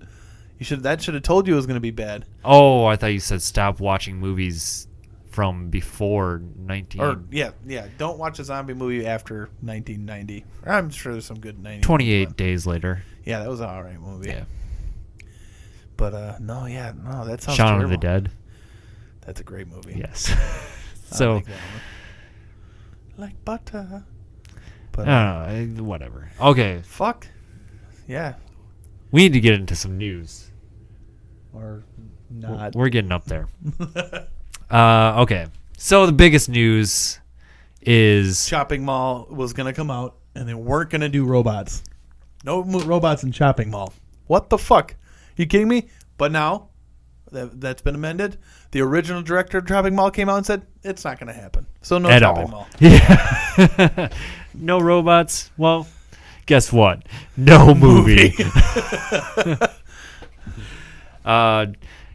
That should have told you it was going to be bad. Oh, I thought you said stop watching movies from before 19. Or yeah. Don't watch a zombie movie after 1990. I'm sure there's some good 90s. 28 Days Later. Yeah, that was an alright movie. Yeah. But no, that sounds Shaun terrible. of the Dead. That's a great movie. Yes. So, like that one. Like butter. But whatever. Okay. Fuck. Yeah. We need to get into some news. Or not. We're getting up there. Okay. So the biggest news is Shopping Mall was going to come out, and they weren't going to do robots. No robots in Shopping Mall. What the fuck? You kidding me? But now that's been amended. The original director of Shopping Mall came out and said it's not going to happen. So no At Shopping all. Mall. Yeah. No robots. Well, guess what? No movie.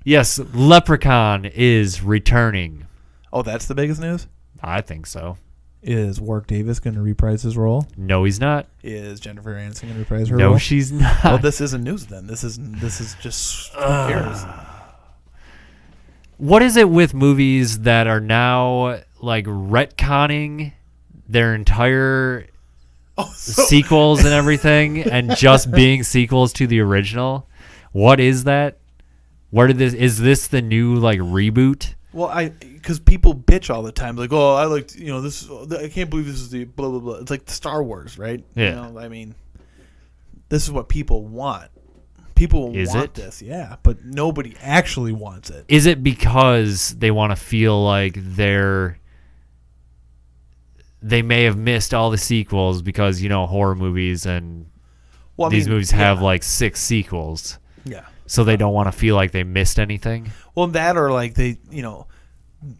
Yes, Leprechaun is returning. Oh, that's the biggest news? I think so. Is Warwick Davis going to reprise his role? No, he's not. Is Jennifer Aniston going to reprise her No, role? she's not. Well, this isn't news then. This is just who cares? What is it with movies that are now like retconning their entire sequels and everything and just being sequels to the original? What is that? Is this the new like reboot? Well, because people bitch all the time, like, oh, I liked, this. I can't believe this is the blah blah blah. It's like Star Wars, right? Yeah. I mean, this is what people want. People want this, yeah, but nobody actually wants it. Is it because they want to feel like they may have missed all the sequels because horror movies and these movies have like 6 sequels? Yeah. So they don't want to feel like they missed anything? Well, that or like they,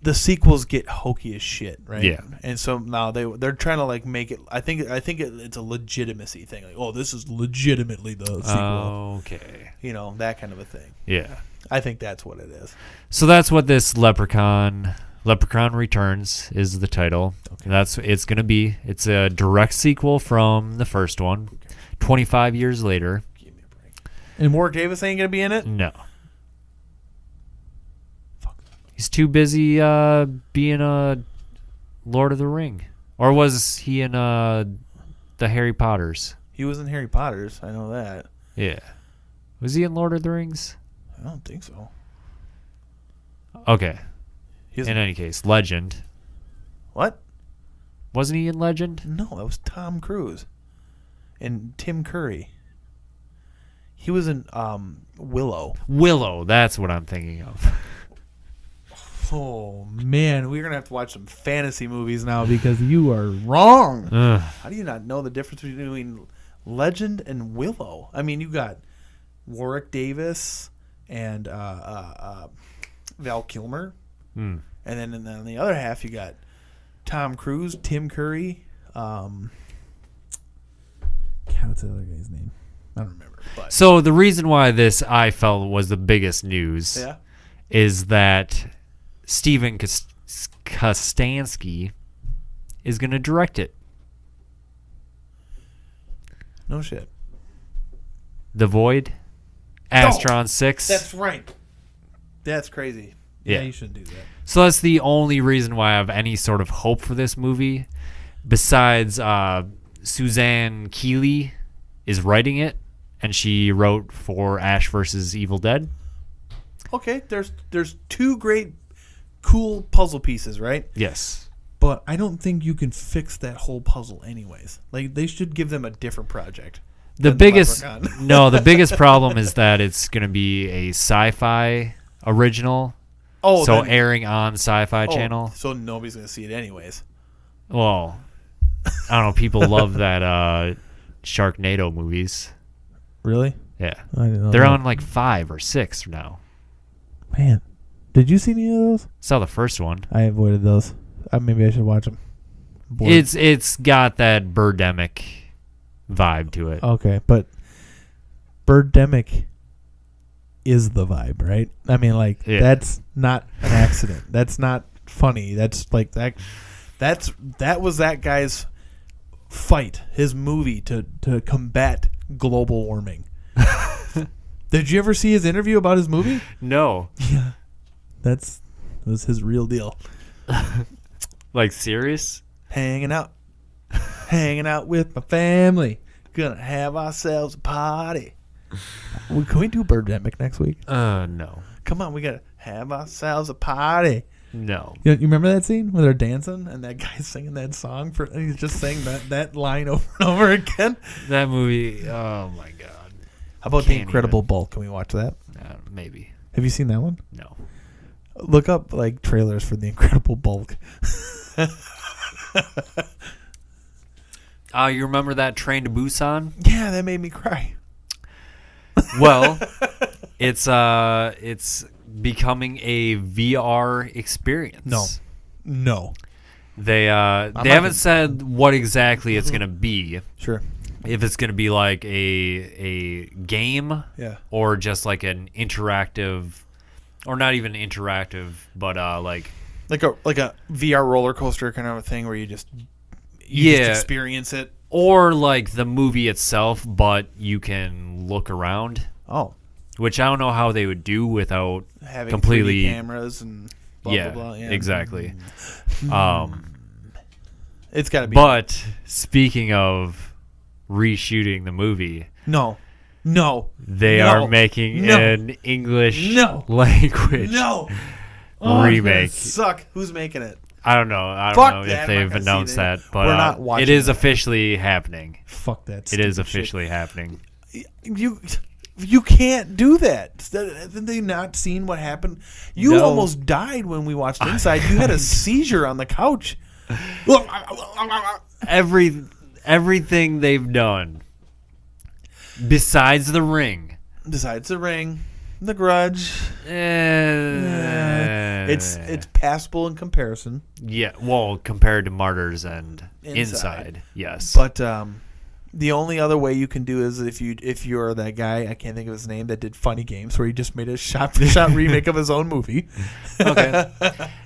the sequels get hokey as shit, right? Yeah. And so now they're trying to like make it. I think it's a legitimacy thing. Like, oh, this is legitimately the sequel. Okay. That kind of a thing. Yeah. I think that's what it is. So that's what this Leprechaun Returns is the title. Okay. It's going to be. It's a direct sequel from the first one, 25 years later. Give me a break. And Warwick Davis ain't gonna be in it? No. He's too busy being a Lord of the Ring. Or was he in the Harry Potters? He was in Harry Potters. I know that. Yeah. Was he in Lord of the Rings? I don't think so. Okay. In any case, Legend. What? Wasn't he in Legend? No, that was Tom Cruise. And Tim Curry. He was in Willow. Willow, that's what I'm thinking of. Oh, man. We're going to have to watch some fantasy movies now because you are wrong. How do you not know the difference between Legend and Willow? I mean, you got Warwick Davis and Val Kilmer. And then on the other half, you got Tom Cruise, Tim Curry. God, what's the other guy's name? I don't remember. But. So the reason why this I felt was the biggest news is that Steven Kostanski is going to direct it. No shit. The Void, Astron 6. That's right. That's crazy. Yeah, you shouldn't do that. So that's the only reason why I have any sort of hope for this movie. Besides, Suzanne Keeley is writing it, and she wrote for Ash vs. Evil Dead. Okay, there's 2 great, cool puzzle pieces, right? Yes. But I don't think you can fix that whole puzzle anyways. Like, they should give them a different project. The biggest problem is that it's going to be a sci-fi original. Oh, so airing on Sci-Fi Channel. So nobody's going to see it anyways. Well, I don't know. People love that Sharknado movies. Really? Yeah. I didn't know They're that. on like 5 or 6 now. Man, did you see any of those? Saw the first one. I avoided those. Maybe I should watch them. It's got that Birdemic vibe to it. Okay, but Birdemic is the vibe, right? I mean, like, that's not an accident. That's not funny. That's like that. That was that guy's fight, his movie to combat global warming. Did you ever see his interview about his movie? No. Yeah, that was his real deal. Like serious? Hanging out with my family. Gonna have ourselves a party. Can we do Birdemic next week? No. Come on, we gotta have ourselves a party. No. You remember that scene where they're dancing and that guy's singing that song and he's just saying that line over and over again? That movie, oh my god. How about The Incredible Bulk? Can we watch that? Maybe. Have you seen that one? No. Look up like trailers for The Incredible Bulk. You remember that Train to Busan? Yeah, that made me cry. Well, It's becoming a VR experience. No. They haven't said what exactly it's gonna be. Sure. If it's gonna be like a game, or just like an interactive, or not even interactive, but like a VR roller coaster kind of a thing where you just experience it, or like the movie itself, but you can look around. Oh, which I don't know how they would do without having completely 3D cameras and blah, blah, blah. Yeah, exactly. It's got to be. But speaking of reshooting the movie, no, they are making an English language remake. Suck. Who's making it? I don't know. I don't know if they've announced that, but we're not watching it is that. Officially happening. Fuck that. It is officially happening. You can't do that. Have they not seen what happened? You almost died when we watched Inside. You had a seizure on the couch. Everything they've done, besides The Ring, The Grudge, it's passable in comparison. Yeah, well, compared to Martyrs and Inside, yes. But the only other way you can do is if you're that guy, I can't think of his name, that did Funny Games, where he just made a shot-for-shot remake of his own movie. Okay.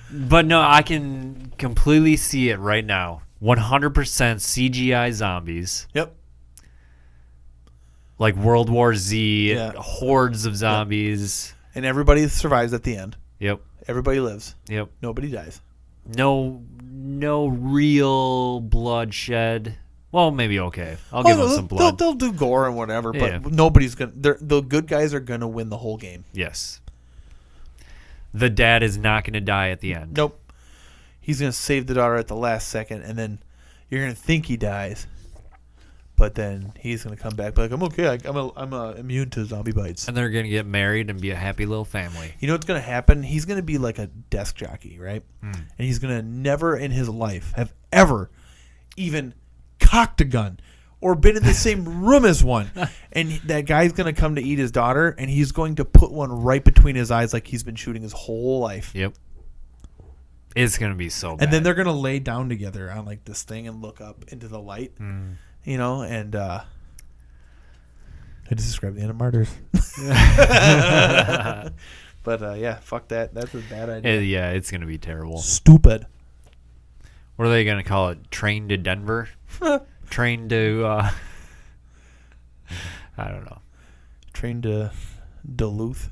But no, I can completely see it right now. 100% CGI zombies. Yep. Like World War Z, hordes of zombies. Yep. And everybody survives at the end. Yep. Everybody lives. Yep. Nobody dies. No real bloodshed. Well, maybe okay. I'll give them some blood. They'll do gore and whatever, but nobody's gonna. The good guys are gonna win the whole game. Yes. The dad is not gonna die at the end. Nope. He's gonna save the daughter at the last second, and then you're gonna think he dies, but then he's gonna come back, be like, I'm okay. I'm immune to zombie bites. And they're gonna get married and be a happy little family. You know what's gonna happen? He's gonna be like a desk jockey, right? And he's gonna never in his life have ever even cocked a gun or been in the same room as one. And that guy's going to come to eat his daughter, and he's going to put one right between his eyes like he's been shooting his whole life. Yep. It's going to be so bad. And then they're going to lay down together on like this thing and look up into the light, you know, and I just described the end of Martyrs. But yeah, fuck that. That's a bad idea. Yeah, it's going to be terrible. Stupid. What are they going to call it? Train to Denver? Train to, I don't know. Train to Duluth.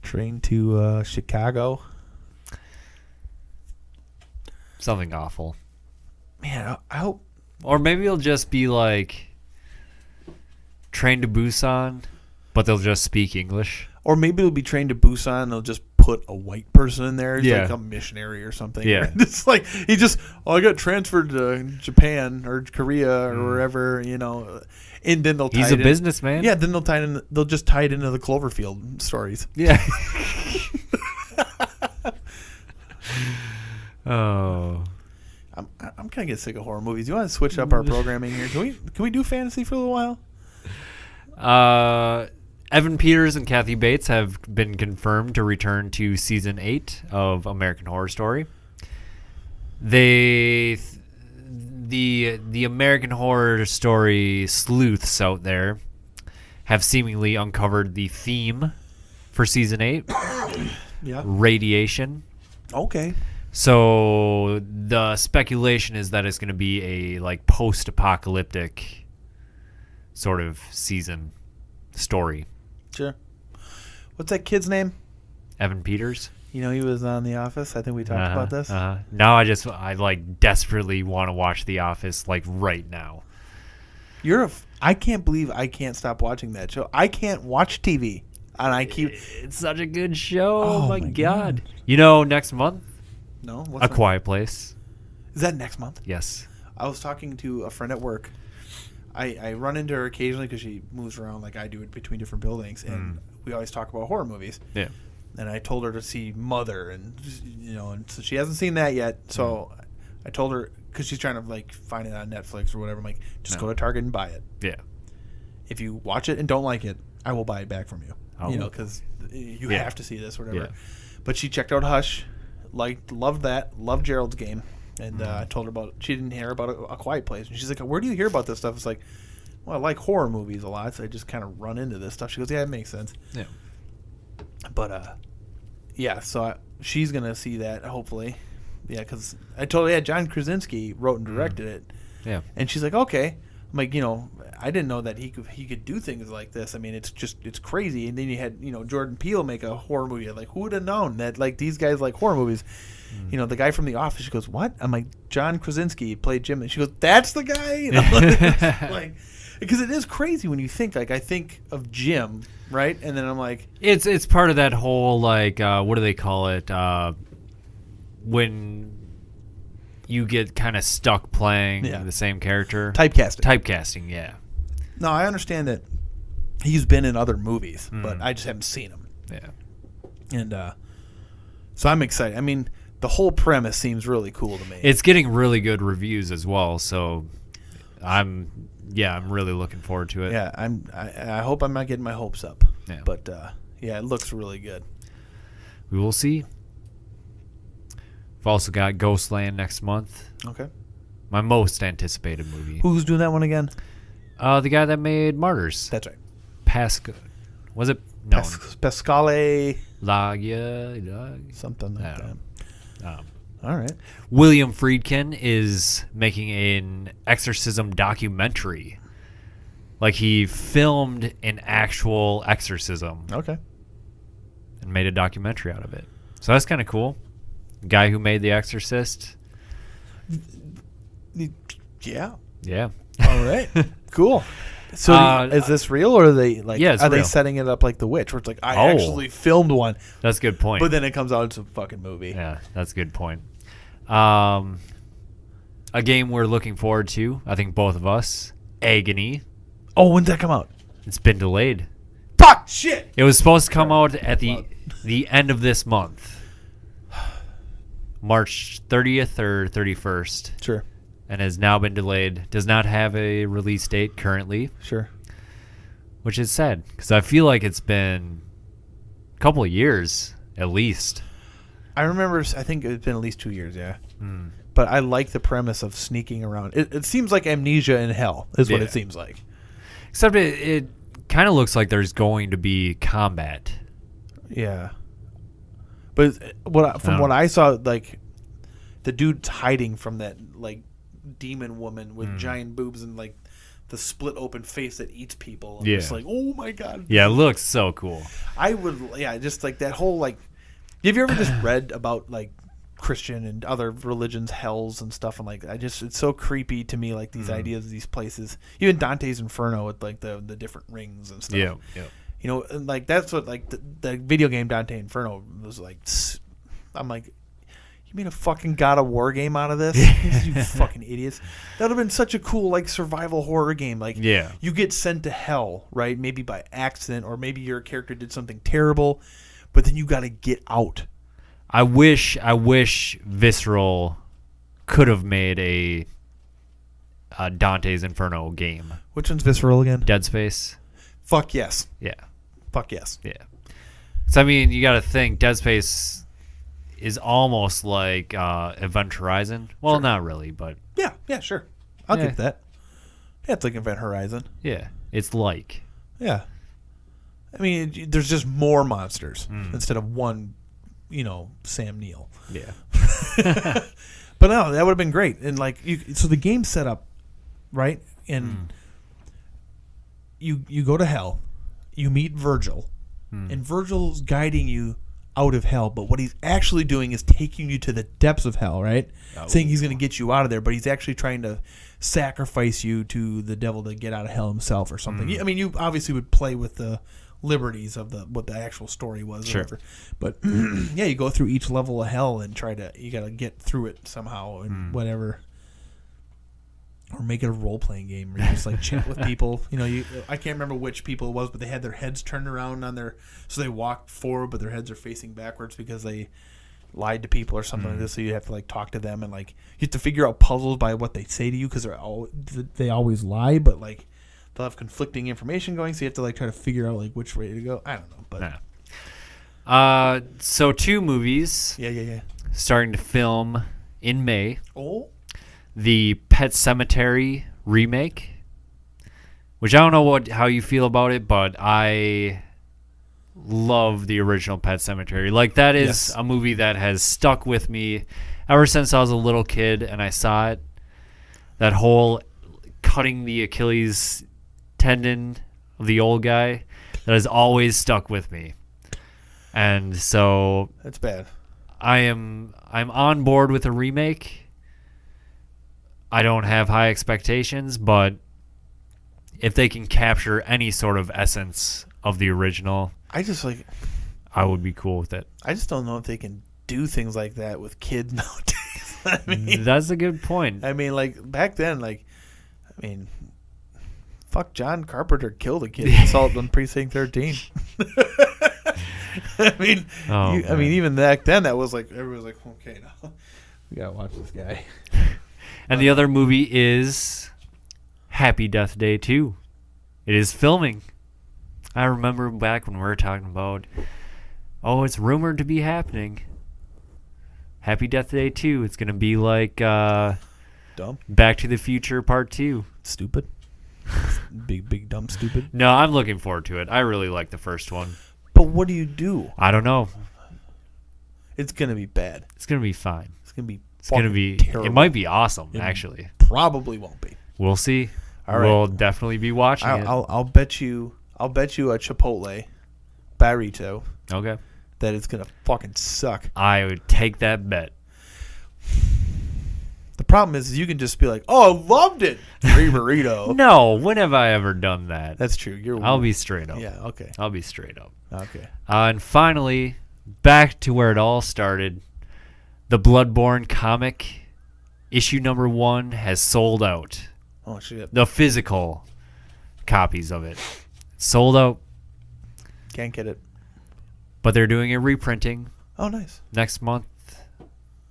Train to Chicago. Something awful. Man, I hope. Or maybe it'll just be like Train to Busan, but they'll just speak English. Or maybe it'll be Train to Busan and they'll just put a white person in there. He's like a missionary or something. Yeah. It's like he just, I got transferred to Japan or Korea or wherever, you know. And then they'll tie He's a businessman. Yeah, then they'll just tie it into the Cloverfield stories. Yeah. Oh. I'm kind of getting sick of horror movies. You want to switch up our programming here? Can we do fantasy for a little while? Evan Peters and Kathy Bates have been confirmed to return to season 8 of American Horror Story. The American Horror Story sleuths out there have seemingly uncovered the theme for season 8. Yeah. Radiation. Okay. So the speculation is that it's going to be a like post-apocalyptic sort of season story. Sure. What's that kid's name? Evan Peters. You know, he was on The Office. I think we talked about this. Now I like desperately want to watch The Office like right now. I can't believe I can't stop watching that show. I can't watch TV, and I keep. It's such a good show. Oh my God. You know, next month. No. A Quiet Place. Is that next month? Yes. I was talking to a friend at work. I run into her occasionally because she moves around like I do between different buildings, and we always talk about horror movies. Yeah. And I told her to see Mother, and you know, and so she hasn't seen that yet. So I told her because she's trying to like find it on Netflix or whatever. I'm like, just go to Target and buy it. Yeah. if you watch it and don't like it, I will buy it back from you. Oh. You know, because you have to see this, whatever. Yeah. But she checked out Hush, loved that, loved Gerald's Game, and I told her about. She didn't hear about A Quiet Place, and she's like, "Where do you hear about this stuff?" It's like, well, I like horror movies a lot, so I just kind of run into this stuff. She goes, "Yeah, it makes sense." Yeah. But yeah, so she's gonna see that hopefully. Yeah, because I told her, John Krasinski wrote and directed it. Yeah. And she's like, okay. I'm like, I didn't know that he could do things like this. I mean, it's crazy. And then you had, Jordan Peele make a horror movie. Like, who would have known that, like, these guys like horror movies? The guy from The Office, she goes, what? I'm like, John Krasinski played Jim. And she goes, that's the guy? Like, because it is crazy when you think, like, I think of Jim, right? And then I'm like. It's part of that whole, like, what do they call it? When you get kind of stuck playing the same character. Typecasting, yeah. No, I understand that he's been in other movies, but I just haven't seen him. Yeah. And so I'm excited. I mean, the whole premise seems really cool to me. It's getting really good reviews as well, so I'm really looking forward to it. Yeah, I hope I'm not getting my hopes up. Yeah. But it looks really good. We will see. We've also got Ghostland next month. Okay. My most anticipated movie. Who's doing that one again? The guy that made Martyrs. That's right. Was it? No. Pascale. Something like that. All right. William Friedkin is making an exorcism documentary. Like, he filmed an actual exorcism. Okay. And made a documentary out of it. So that's kind of cool. Guy who made The Exorcist. Yeah. Yeah. All right. Cool. So is this real, or are they like? Yeah, it's are real. they setting it up like The Witch, where it's like I actually filmed one? That's a good point. But then it comes out it's a fucking movie. Yeah, that's a good point. A game we're looking forward to, I think both of us. Agony. Oh, when's that come out? It's been delayed. Fuck shit. It was supposed to come out at the end of this month. March 30th or 31st. Sure. And has now been delayed. Does not have a release date currently. Sure. Which is sad, because I feel like it's been a couple of years, at least. I remember, I think it's been at least 2 years, yeah. But I like the premise of sneaking around. It seems like Amnesia in Hell is what it seems like. Except it kind of looks like there's going to be combat. Yeah. But what I saw, like, the dude's hiding from that, like, demon woman with giant boobs and, like, the split open face that eats people. I'm just like, oh, my God. Yeah, it looks so cool. I would, just, like, that whole, like, have you ever just read about, like, Christian and other religions, hells and stuff? And, like, it's so creepy to me, like, these ideas of these places. Even Dante's Inferno with, like, the different rings and stuff. Yeah. And like that's what like the video game Dante Inferno was like. I'm like, you made a fucking God of War game out of this? You fucking idiots! That would have been such a cool like survival horror game. Like, you get sent to hell, right? Maybe by accident, or maybe your character did something terrible, but then you got to get out. I wish Visceral could have made a Dante's Inferno game. Which one's Visceral again? Dead Space. Fuck yes. Yeah. Fuck yes. Yeah. So, I mean, you got to think Dead Space is almost like Event Horizon. Well, not really, but... Yeah, sure. I'll get that. Yeah, it's like Event Horizon. Yeah, it's like... Yeah. I mean, there's just more monsters instead of one, Sam Neill. Yeah. But no, that would have been great. And, like, so the game's set up, right? And you go to hell. You meet Virgil, and Virgil's guiding you out of hell, but what he's actually doing is taking you to the depths of hell, right? Saying he's going to get you out of there, but he's actually trying to sacrifice you to the devil to get out of hell himself or something. I mean, you obviously would play with the liberties of what the actual story was, or whatever. But yeah, you go through each level of hell and you got to get through it somehow and whatever. Or make it a role-playing game where you just like chat with people. I can't remember which people it was, but they had their heads turned around so they walked forward, but their heads are facing backwards because they lied to people or something like this. So you have to like talk to them and like you have to figure out puzzles by what they say to you because they always lie, but like they'll have conflicting information going, so you have to like try to figure out like which way to go. I don't know, but so 2 movies. Yeah. Starting to film in May. Oh. The Pet Sematary remake, which I don't know how you feel about it, but I love the original Pet Sematary. Like, that is a movie that has stuck with me ever since I was a little kid and I saw it. That whole cutting the Achilles tendon of the old guy, that has always stuck with me. And so that's bad. I'm on board with a remake. I don't have high expectations, but if they can capture any sort of essence of the original, I would be cool with it. I just don't know if they can do things like that with kids nowadays. I mean, that's a good point. I mean, like back then, fuck, John Carpenter killed a kid in Assault on Precinct 13. I mean, even back then, that was like everybody was like, okay, now we gotta watch this guy. And the other movie is Happy Death Day 2. It is filming. I remember back when we were talking about, it's rumored to be happening. Happy Death Day 2. It's going to be like dumb. Back to the Future Part 2. Stupid. big, dumb, stupid. No, I'm looking forward to it. I really like the first one. But what do you do? I don't know. It's going to be bad. It's going to be fine. It's going to be terrible. It might be awesome, actually. Probably won't be. We'll see. All right. We'll definitely be watching it. I'll bet you a Chipotle burrito. Okay. That it's gonna fucking suck. I would take that bet. The problem is you can just be like, "Oh, I loved it, free burrito." No, when have I ever done that? That's true. I'll be straight up. Yeah. Okay. I'll be straight up. Okay. And finally, back to where it all started. The Bloodborne comic, issue number 1, has sold out. Oh shit! The physical copies of it sold out. Can't get it. But they're doing a reprinting. Oh, nice. Next month,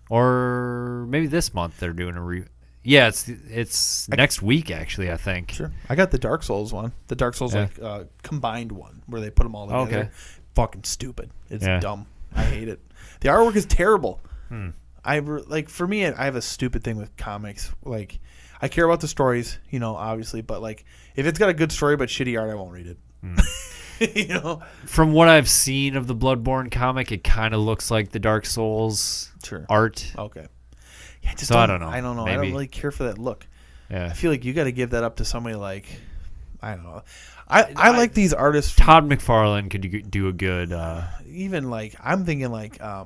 or maybe this month they're doing a Yeah, it's next week actually. I think. Sure. I got the Dark Souls one. The Dark Souls combined one where they put them all together. Okay. Fucking stupid. It's dumb. I hate it. The artwork is terrible. For me, I have a stupid thing with comics. Like, I care about the stories, obviously, but like if it's got a good story but shitty art, I won't read it. From what I've seen of the Bloodborne comic, it kind of looks like the Dark Souls art. Okay. Yeah, I don't know. I don't know. Maybe. I don't really care for that look. Yeah. I feel like you got to give that up to somebody like, I don't know. I like these artists. Todd McFarlane could do a good. Even like I'm thinking like I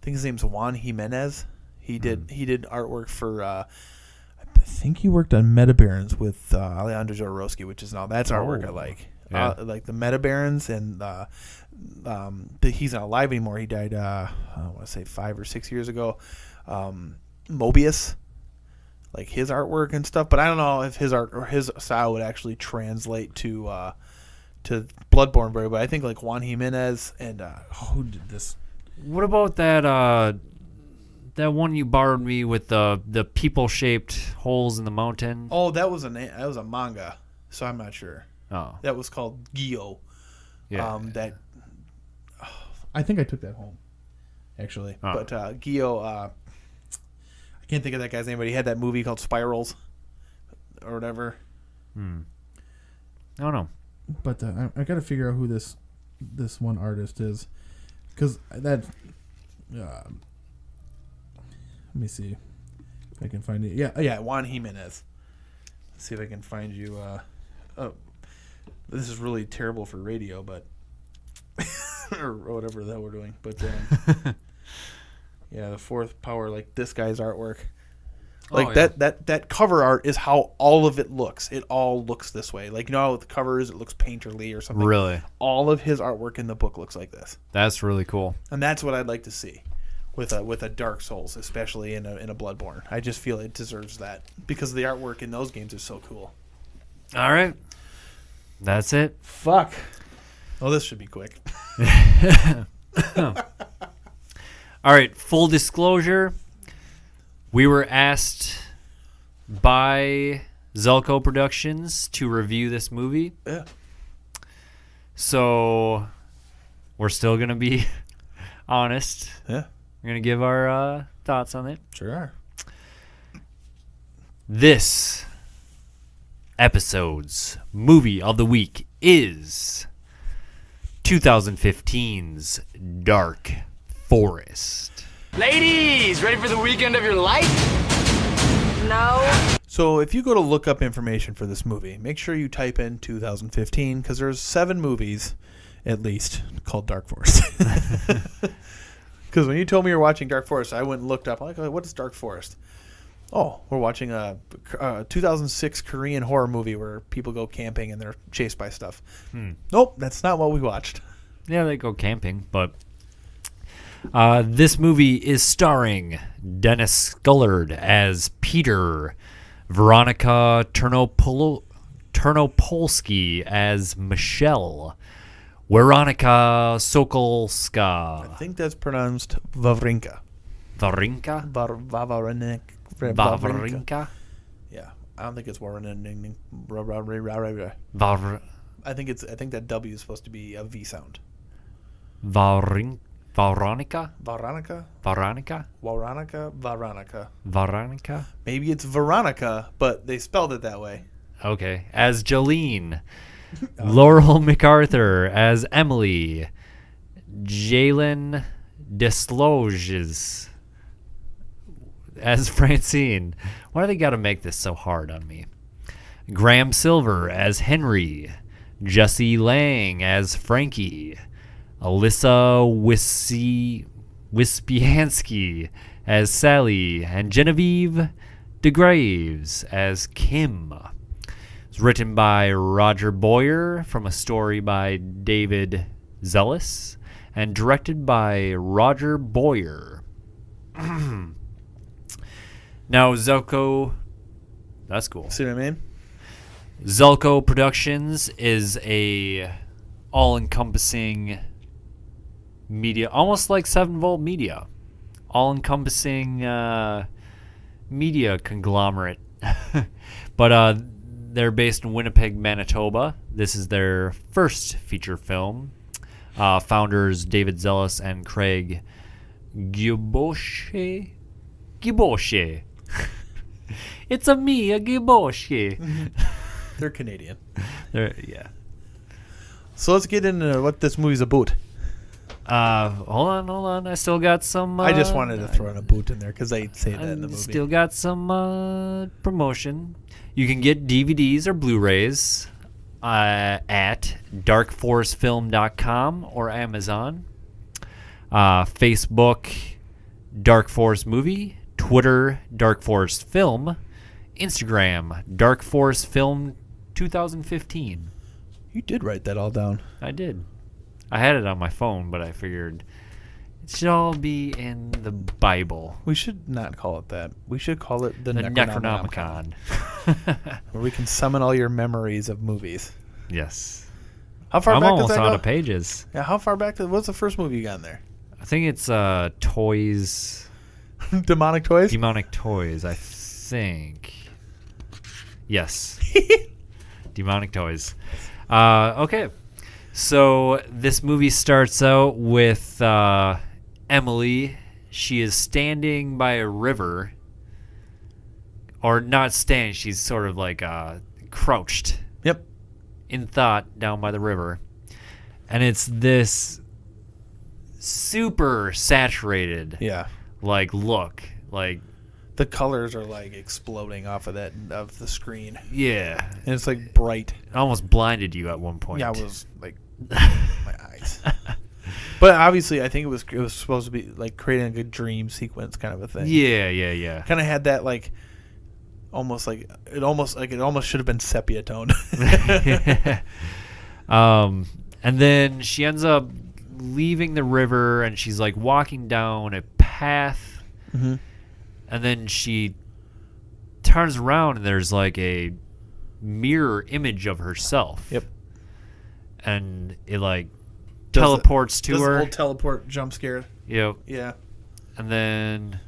think his name's Juan Jimenez. He did artwork for. I think he worked on Metabarons with Alejandro Jodorowsky, which is that's artwork I like. Yeah. Like the Metabarons and he's not alive anymore. He died I want to say 5 or 6 years ago. Mobius, like his artwork and stuff, but I don't know if his art or his style would actually translate to Bloodborne very well. I think like Juan Jimenez and who did this? What about that that one you borrowed me with the people-shaped holes in the mountain? Oh, that was a manga, so I'm not sure. Oh, that was called Gyo. Yeah. I think I took that home, actually. Oh. But Gyo, I can't think of that guy's name, but he had that movie called Spirals, or whatever. I don't know. But I got to figure out who this one artist is, because that. Let me see if I can find it. Yeah, Juan Jimenez. Let's see if I can find you. This is really terrible for radio, but or whatever the hell we're doing. But yeah, the fourth power, like this guy's artwork, like that cover art is how all of it looks. It all looks this way. Like how the covers, it looks painterly or something. Really, all of his artwork in the book looks like this. That's really cool, and that's what I'd like to see with a Dark Souls, especially in a Bloodborne. I just feel it deserves that because the artwork in those games is so cool. All right. That's it. Fuck. Oh, this should be quick. All right. Full disclosure. We were asked by Zelko Productions to review this movie. Yeah. So we're still going to be honest. Yeah. We're going to give our thoughts on it. Sure are. This episode's movie of the week is 2015's Dark Forest. Ladies, ready for the weekend of your life? No. So if you go to look up information for this movie, make sure you type in 2015 because there's 7 movies, at least, called Dark Forest. Because when you told me you were watching Dark Forest, I went and looked up. I'm like, what is Dark Forest? Oh, we're watching a 2006 Korean horror movie where people go camping and they're chased by stuff. Nope, that's not what we watched. Yeah, they go camping, but this movie is starring Dennis Scullard as Peter, Veronica Turnopolsky as Michelle, Weronika Sokolska. I think that's pronounced Vavrinka. Vavrinka? Vavrinka. Yeah, I don't think it's Warren. I think that W is supposed to be a V sound. Veronica? Veronica. Maybe it's Veronica, but they spelled it that way. Okay. As Jolene. Laurel MacArthur as Emily. Jalen Desloges as Francine. Why do they got to make this so hard on me? Graham Silver as Henry. Jesse Lang as Frankie. Alyssa Wispiansky as Sally. And Genevieve DeGraves as Kim. It's written by Roger Boyer from a story by David Zellis and directed by Roger Boyer. Now, Zelko, that's cool. See what I mean? Zelko Productions is a all-encompassing media, almost like 7-Volt Media, all-encompassing media conglomerate. But they're based in Winnipeg, Manitoba. This is their first feature film. Founders David Zellis and Craig Giboshe. It's a Giboshe. They're Canadian. Yeah. So let's get into what this movie's about. Hold on. I still got some. I just wanted to throw in a boot in there because they say that in the movie. Still got some promotion. You can get DVDs or Blu-rays at darkforestfilm.com or Amazon. Facebook, Dark Forest Movie. Twitter, Dark Forest Film. Instagram, Dark Forest Film 2015. You did write that all down. I did. I had it on my phone, but I figured it should all be in the Bible. We should not call it that. We should call it the Necronomicon. Where we can summon all your memories of movies. Yes. How far I'm back almost does that out go? of pages. Yeah, how far back? What's the first movie you got in there? I think it's Toys. Demonic Toys? Demonic Toys, I think. Yes. Demonic Toys. Okay. So this movie starts out with Emily. She is standing by a river. Or not standing, she's sort of like crouched. Yep. In thought down by the river. And it's this super saturated look. Like the colors are like exploding off of the screen. Yeah. And it's like bright. It almost blinded you at one point. Yeah, I was like my eyes. But obviously I think it was supposed to be like creating a good dream sequence kind of a thing. Yeah. Kind of had that like almost should have been sepia toned. And then she ends up leaving the river and she's like walking down a path. Mm-hmm. And then she turns around and there's like a mirror image of herself. Yep. And it like teleports to her. The whole teleport jump scare. Yep. Yeah. And then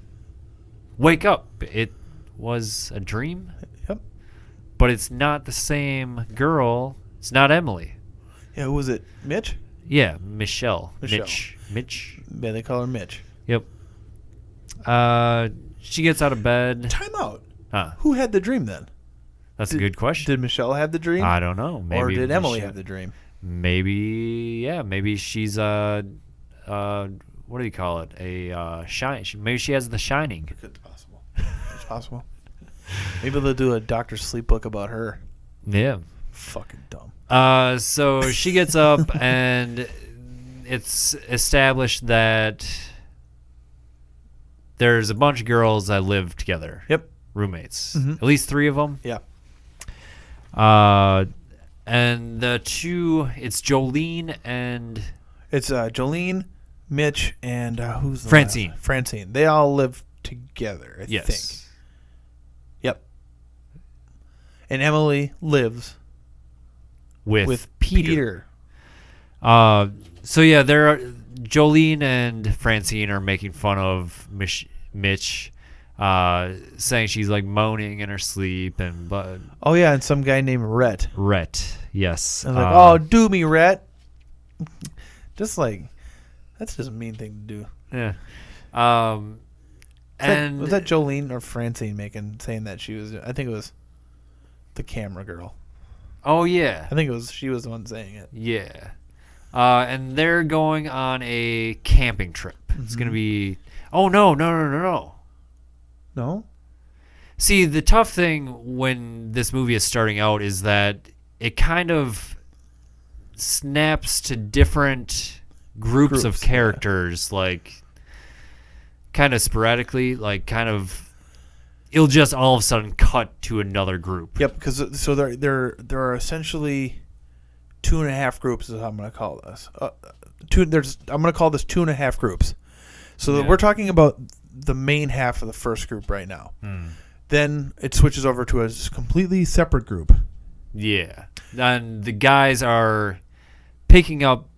wake up. It was a dream. Yep. but it's not the same girl. It's not Emily. Yeah, who was it? Mitch? Yeah, Michelle. Michelle. Mitch. Yeah, they call her Mitch. Yep. She gets out of bed. Time out. Huh. Who had the dream then? That's a good question. Did Michelle have the dream? I don't know. Maybe or did Emily Michelle- have the dream? Maybe, yeah. Maybe she's what do you call it? A shine. Maybe she has the shining. It's possible. It's possible. Maybe they'll do a Dr. Sleep book about her. Yeah. Fucking dumb. So she gets up and it's established that there's a bunch of girls that live together. Yep. Roommates. Mhm. At least 3 of them. Yeah. And the 2, it's Jolene and It's Jolene, Mitch, and who's the Francine. last? Francine. They all live together, I yes. think. Yep. And Emily lives With Peter. Peter. So yeah, Jolene and Francine are making fun of Mitch, saying she's like moaning in her sleep but Oh, yeah, and some guy named Rhett. Rhett, yes. I was like, oh, do me, Rhett. Just like, that's just a mean thing to do. yeah. Was that Jolene or Francine saying that she was? I think it was the camera girl. Oh yeah, I think she was the one saying it. yeah. And they're going on a camping trip. It's gonna be. Oh no. No? See, the tough thing when this movie is starting out is that it kind of snaps to different groups of characters, like kind of sporadically, like kind of. It'll just all of a sudden cut to another group. Yep, because so there are essentially 2.5 groups is how I'm going to call this. I'm going to call this 2.5 groups. So we're talking about the main half of the first group right now. Then it switches over to a completely separate group. Yeah. And the guys are picking up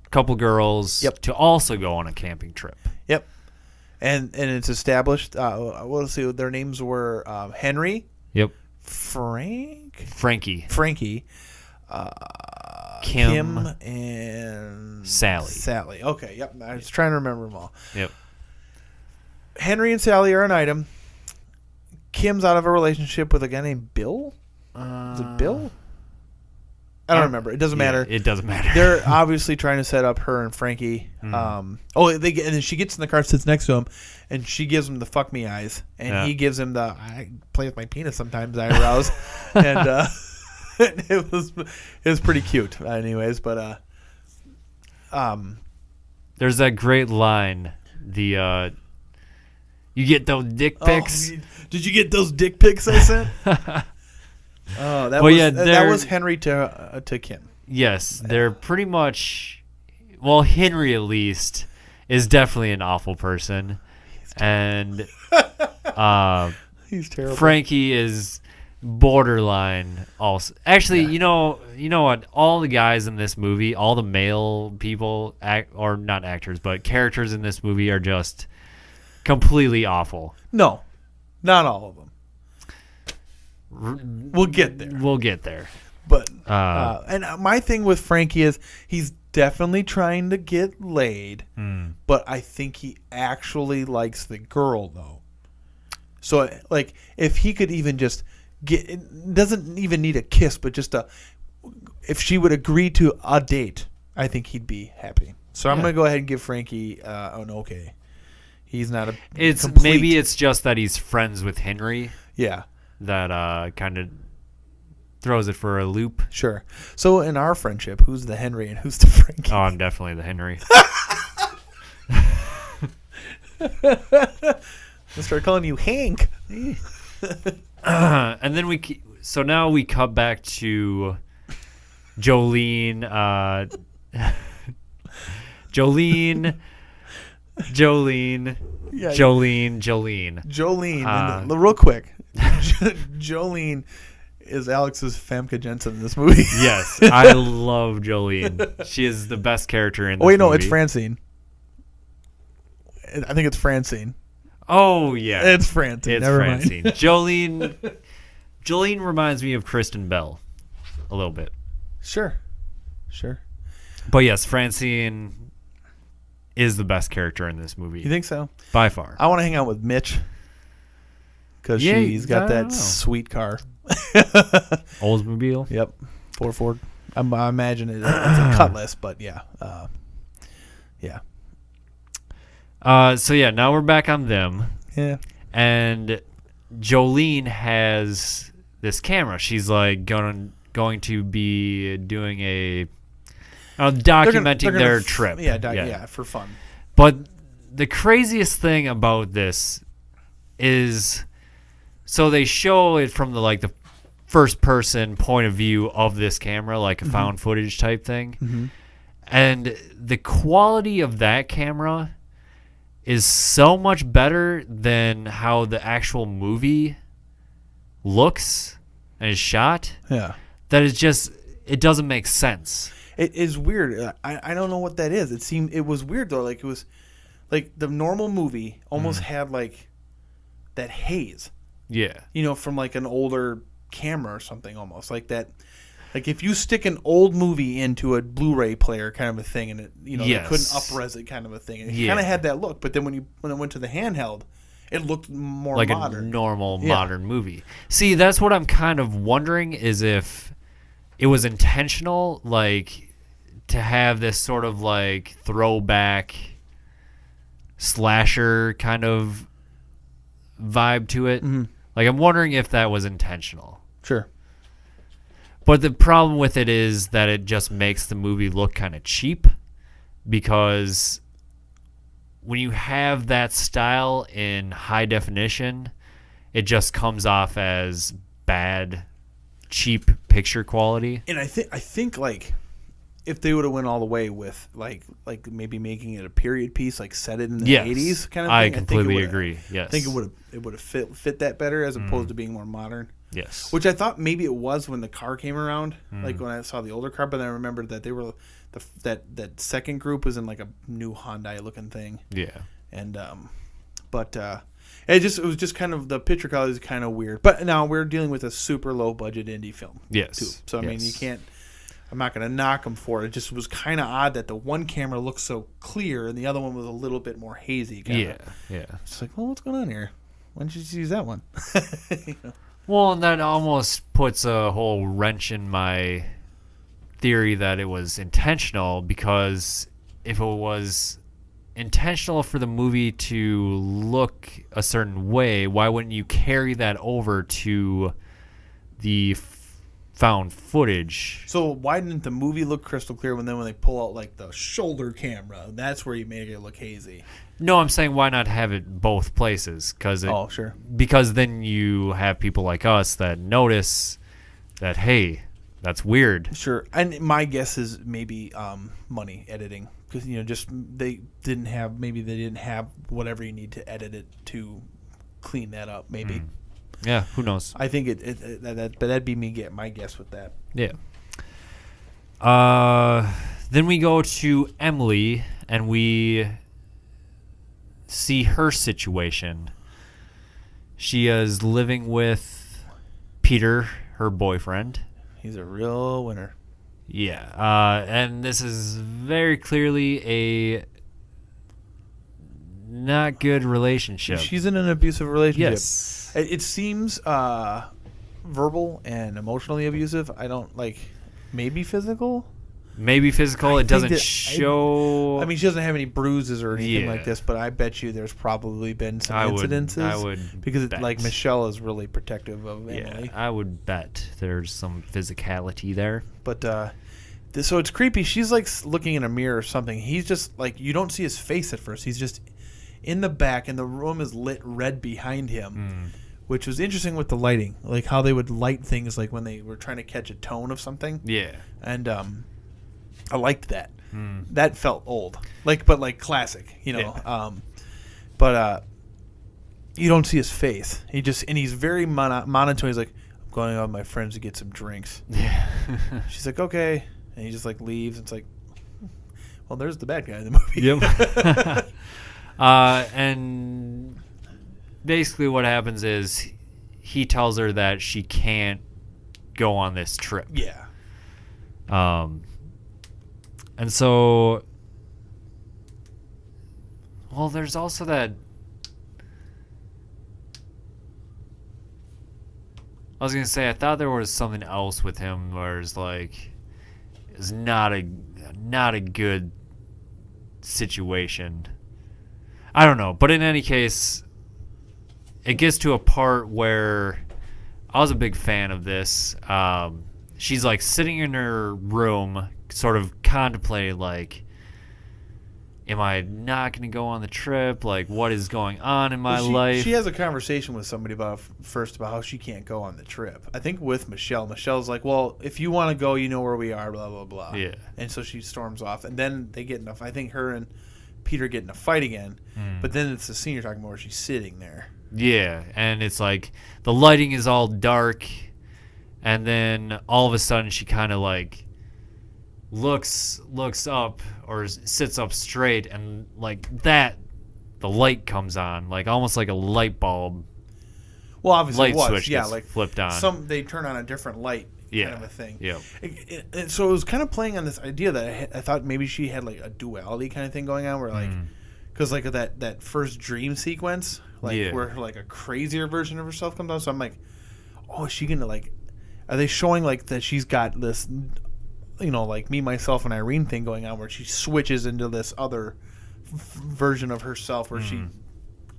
a couple girls to also go on a camping trip. Yep. And it's established. Let's see. Their names were Henry. Yep. Frankie. Kim and Sally. Okay. Yep. I was trying to remember them all. Yep. Henry and Sally are an item. Kim's out of a relationship with a guy named Bill. Is it Bill? I don't remember. It doesn't matter. It doesn't matter. They're obviously trying to set up her and Frankie. And then she gets in the car, sits next to him, and she gives him the fuck me eyes, and he gives him the I play with my penis sometimes eyebrows, and it was pretty cute, anyways. But there's that great line. You get those dick pics. Did you get those dick pics I sent? Oh, that was Henry to Kim. Yes, they're pretty much. Well, Henry at least is definitely an awful person, and he's terrible. Frankie is borderline. Also, actually, you know what? All the guys in this movie, all the male people, or not actors, but characters in this movie are just completely awful. No, not all of them. We'll get there. But and my thing with Frankie is he's definitely trying to get laid, but I think he actually likes the girl though. So like if he could even just doesn't even need a kiss, but just if she would agree to a date, I think he'd be happy. So I'm gonna go ahead and give Frankie an okay. He's not a. Maybe it's just that he's friends with Henry. Yeah. That kind of throws it for a loop. Sure. So in our friendship, who's the Henry and who's the Frankie? Oh, I'm definitely the Henry. I'll start calling you Hank. And then now we cut back to Jolene. Jolene. Real quick. Jolene is Alex's Famke Jensen in this movie. Yes, I love Jolene. She is the best character in this movie. It's Francine. I think it's Francine. Oh, yeah. It's Francine. It's Never Francine. mind. Jolene Jolene reminds me of Kristen Bell a little bit. Sure. But yes, Francine is the best character in this movie. You think so? By far. I want to hang out with Mitch because she's got that sweet car. Oldsmobile. Yep, 4 Ford. I imagine it's a Cutlass, but yeah. So yeah, now we're back on them. Yeah. And Jolene has this camera. She's like going to be doing documenting their trip. Yeah, for fun. But the craziest thing about this is, so they show it from the first person point of view of this camera, like a found footage type thing. Mm-hmm. And the quality of that camera is so much better than how the actual movie looks and is shot. Yeah. That is just, it doesn't make sense. It is weird. I don't know what that is. It was weird though. Like it was like the normal movie almost had like that haze. Yeah. From like an older camera or something almost like that. Like if you stick an old movie into a Blu-ray player kind of a thing, and it they couldn't up-res it kind of a thing. And it kind of had that look, but then when it went to the handheld, it looked more like modern. A normal modern movie. See, that's what I'm kind of wondering, is if it was intentional, like to have this sort of like throwback slasher kind of vibe to it. Mm-hmm. Like I'm wondering if that was intentional. Sure. But the problem with it is that it just makes the movie look kind of cheap, because when you have that style in high definition, it just comes off as bad, cheap picture quality. And I think like if they would have went all the way with like maybe making it a period piece, like set it in the 80s kind of thing. I completely agree. Yes. I think it would have fit that better as opposed to being more modern. Yes. Which I thought maybe it was when the car came around, like when I saw the older car, but then I remembered that they were that second group was in like a new Hyundai looking thing. Yeah. And it was just kind of, the picture quality is kind of weird. But now we're dealing with a super low budget indie film. Yes. Too. So I mean, you can't. I'm not going to knock them for it. It just was kind of odd that the one camera looked so clear and the other one was a little bit more hazy. Yeah. It's like, well, what's going on here? Why didn't you just use that one? Well, and that almost puts a whole wrench in my theory that it was intentional, because if it was intentional for the movie to look a certain way, why wouldn't you carry that over to the found footage? So why didn't the movie look crystal clear when they pull out like the shoulder camera? That's where you make it look hazy. No, I'm saying why not have it both places? Sure. Because then you have people like us that notice that, hey, that's weird. Sure. And my guess is maybe money editing, because they didn't have whatever you need to edit it to clean that up. Maybe. Yeah, who knows? I think but that'd be my guess with that. Yeah. Then we go to Emily and we see her situation. She is living with Peter, her boyfriend. He's a real winner. Yeah. And this is very clearly a not good relationship. She's in an abusive relationship. Yes. It seems verbal and emotionally abusive. I don't maybe physical. Maybe physical. It doesn't show. I mean, she doesn't have any bruises or anything like this, but I bet you there's probably been some incidences. I would because bet. Michelle is really protective of Emily. Yeah, I would bet there's some physicality there. But so it's creepy. She's like looking in a mirror or something. He's just like, you don't see his face at first. He's just in the back, and the room is lit red behind him. Which was interesting with the lighting, like how they would light things, like when they were trying to catch a tone of something. Yeah, and I liked that. That felt old, but classic, Yeah. But you don't see his face. He's very monotone. He's like, I'm going out with my friends to get some drinks. Yeah. She's like, okay, and he just leaves. It's like, well, there's the bad guy in the movie. Yep. And basically what happens is he tells her that she can't go on this trip. Yeah. And so, well, there's also that. I was gonna say I thought there was something else with him where it's like it's not a good situation. I don't know, but in any case, it gets to a part where I was a big fan of this. She's like sitting in her room, sort of contemplating like, am I not going to go on the trip? Like, what is going on in my life? She has a conversation with somebody about how she can't go on the trip. I think with Michelle. Michelle's like, well, if you want to go, you know where we are, blah, blah, blah. Yeah. And so she storms off. And then they get enough. I think her and Peter get in a fight again. But then it's the scene you're talking about where she's sitting there. Yeah, and it's like the lighting is all dark. And then all of a sudden she kind of like looks up or sits up straight, and like that the light comes on, like almost like a light bulb. Well, obviously light it was. switch Yeah, gets like flipped on. they turn on a different light kind of a thing. Yeah. And so it was kind of playing on this idea that I thought maybe she had like a duality kind of thing going on, where like because like that first dream sequence, like where like a crazier version of herself comes out. So I'm like, oh, is she gonna like? Are they showing like that she's got this, you know, like me, myself, and Irene thing going on where she switches into this other version of herself where she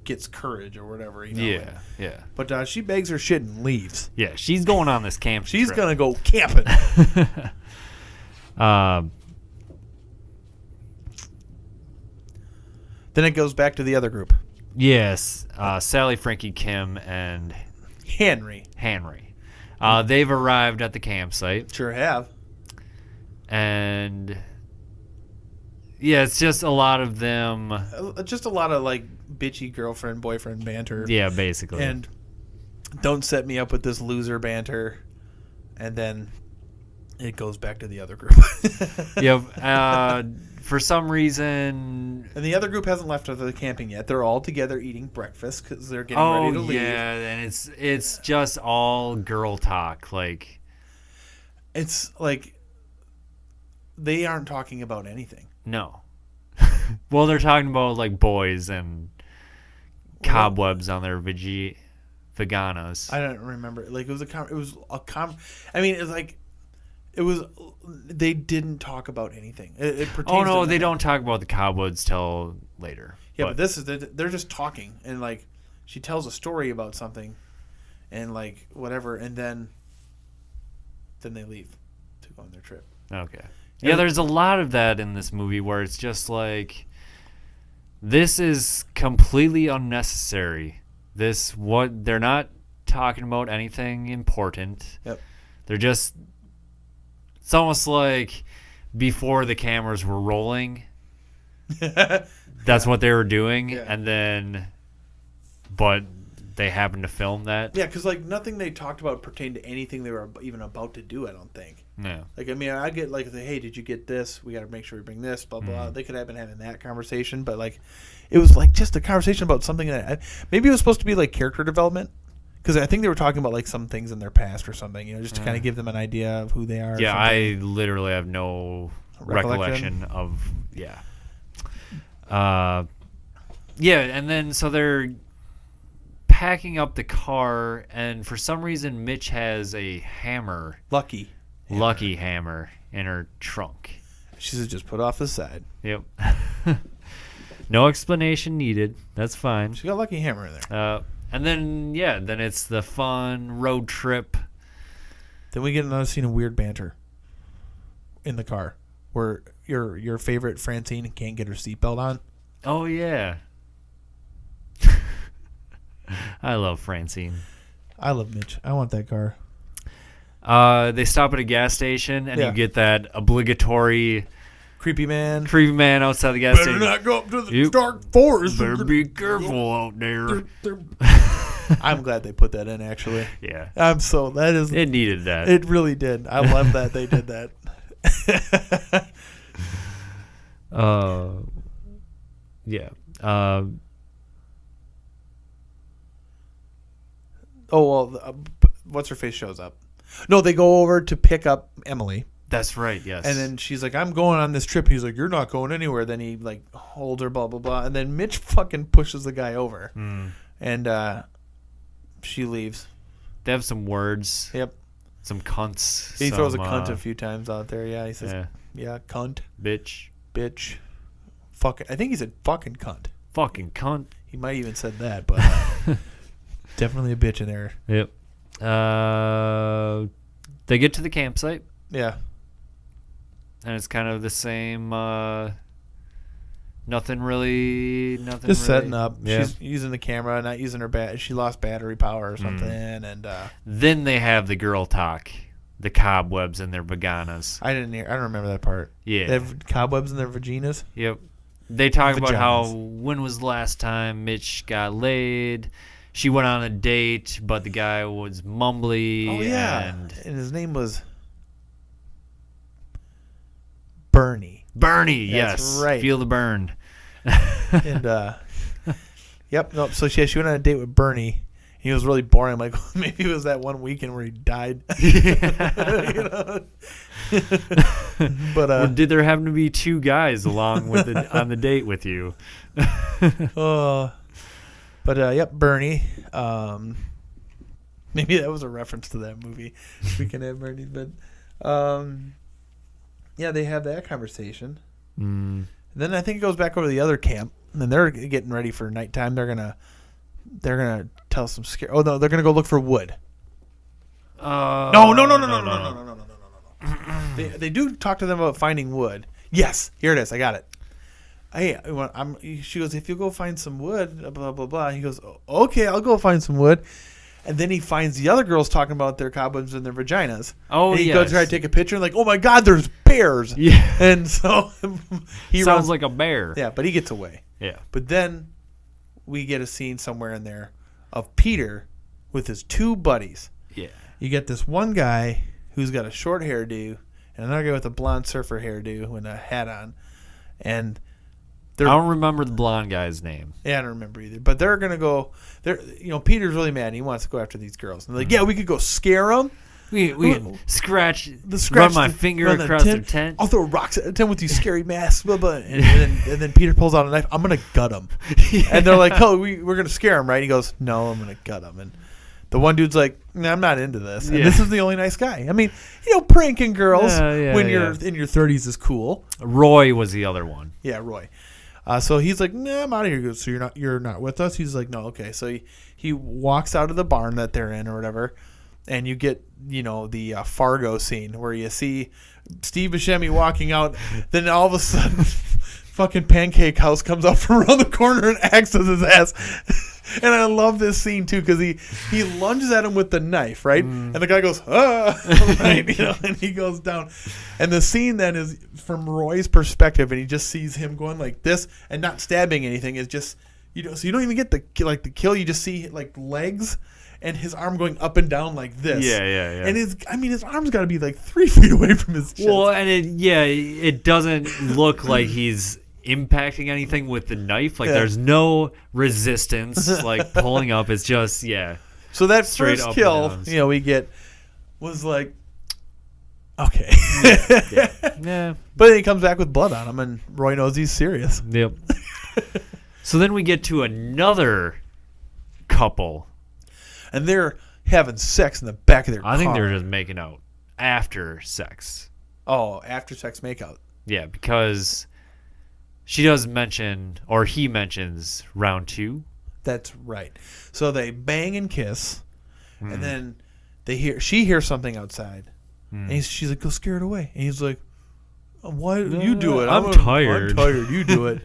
gets courage or whatever, you know? Yeah. But she bags her shit and leaves. Yeah, she's going on this camp She's trip. going to go camping. Then it goes back to the other group. Yes, Sally, Frankie, Kim, and Henry. They've arrived at the campsite. Sure have. And yeah, it's just a lot of them. Just a lot of like bitchy girlfriend, boyfriend banter. Yeah, basically. And don't set me up with this loser banter. And then it goes back to the other group. Yeah. For some reason. And the other group hasn't left after the camping yet. They're all together eating breakfast because they're getting ready to leave. Yeah, and it's just all girl talk. Like, it's like they aren't talking about anything. No. Well, they're talking about like boys and cobwebs on their vaginas. I don't remember. Like I mean, it's like they didn't talk about anything. It pertains. Oh no, they don't talk about the cobwebs till later. Yeah, but this is they're just talking, and like she tells a story about something, and like whatever, and then they leave to go on their trip. Okay. Yeah, there's a lot of that in this movie where it's just like, this is completely unnecessary. They're not talking about anything important. Yep. They're just, it's almost like before the cameras were rolling, that's what they were doing, and then, but they happened to film that. Yeah, because like nothing they talked about pertained to anything they were even about to do. I don't think. No. Like I mean, I get like, hey, did you get this? We got to make sure we bring this. Blah blah. They could have been having that conversation, but like, it was like just a conversation about something that maybe it was supposed to be like character development. Because I think they were talking about like some things in their past or something, you know, just to kind of give them an idea of who they are. Yeah, I literally have no recollection of and then so they're packing up the car, and for some reason Mitch has a hammer, lucky hammer in her trunk. She said just put off the side. Yep. No explanation needed. That's fine. She got a lucky hammer in there. And then then it's the fun road trip. Then we get another scene of weird banter in the car where your favorite Francine can't get her seatbelt on. Oh yeah. I love Francine. I love Mitch. I want that car. They stop at a gas station, and you get that obligatory creepy man outside the gas station. Better not go up to the dark forest. Better be careful out there. I'm glad they put that in, actually. Yeah. It needed that. It really did. I love that they did that. what's her face shows up. No, they go over to pick up Emily. That's right, yes. And then she's like, I'm going on this trip. He's like, you're not going anywhere. Then he like holds her, blah, blah, blah. And then Mitch fucking pushes the guy over. And she leaves. They have some words. Yep. Some cunts. He throws a cunt a few times out there. Yeah, he says, cunt. Bitch. Fucking. I think he said fucking cunt. Fucking cunt. He might even said that, but definitely a bitch in there. Yep. They get to the campsite. Yeah. And it's kind of the same. Nothing really. Just setting up. Yeah. She's using the camera, not using her she lost battery power or something, and then they have the girl talk, the cobwebs in their vaginas. I don't remember that part. Yeah, they have cobwebs in their vaginas. Yep. They talk about how when was the last time Mitch got laid. She went on a date, but the guy was mumbly. Oh yeah, and his name was Bernie. Bernie, that's yes, right. Feel the burn. And yep, nope. So she went on a date with Bernie. He was really boring. I'm like, maybe it was that one weekend where he died. But well, did there happen to be two guys along with on the date with you? Yep, Bernie. Maybe that was a reference to that movie. We can have Bernie, but yeah, they have that conversation. Then I think it goes back over to the other camp, and they're getting ready for nighttime. They're gonna tell some scare. Oh no, they're gonna go look for wood. No. They do talk to them about finding wood. Yes, here it is. I got it. She goes, if you go find some wood, blah blah blah. He goes, okay, I'll go find some wood. And then he finds the other girls talking about their cobwebs and their vaginas. Oh, and he goes to try to take a picture and like, oh my God, there's bears. Yeah. And so he sounds like a bear. Yeah, but he gets away. Yeah. But then we get a scene somewhere in there of Peter with his two buddies. Yeah. You get this one guy who's got a short hairdo and another guy with a blonde surfer hairdo and a hat on. And I don't remember the blonde guy's name. Yeah, I don't remember either. But they're going to go. Peter's really mad. He wants to go after these girls. And they're like, yeah, we could go scare them. We can run my finger across their tent. I'll throw rocks at the tent with these scary masks. Blah, blah. And then Peter pulls out a knife. I'm going to gut them. And they're like, oh, we're going to scare them, right? He goes, no, I'm going to gut them. And the one dude's like, nah, I'm not into this. And this is the only nice guy. I mean, pranking girls when you're in your 30s is cool. Roy was the other one. Yeah, Roy. So he's like, nah, I'm out of here. He goes, so you're not with us? He's like, no, okay. So he walks out of the barn that they're in or whatever, and you get, the Fargo scene where you see Steve Buscemi walking out, then all of a sudden fucking Pancake House comes up from around the corner and axes his ass. And I love this scene too because he lunges at him with the knife, right? And the guy goes, right, and he goes down. And the scene then is from Roy's perspective, and he just sees him going like this and not stabbing anything. It's just so you don't even get the kill. You just see like legs and his arm going up and down like this. Yeah. And his arm's got to be like 3 feet away from his chest. Well, and it doesn't look like he's impacting anything with the knife. Like there's no resistance like pulling up. It's just so that straight first kill we get was like okay. Yeah. But then he comes back with blood on him and Roy knows he's serious. Yep. So then we get to another couple and they're having sex in the back of their car. I think they're just making out after sex. Oh, after sex makeout. Yeah, because she does mention, or he mentions, round 2. That's right. So they bang and kiss, and then she hears something outside, and she's like, "Go scare it away." And he's like, "Why you do it? I'm tired. I'm tired. You do it."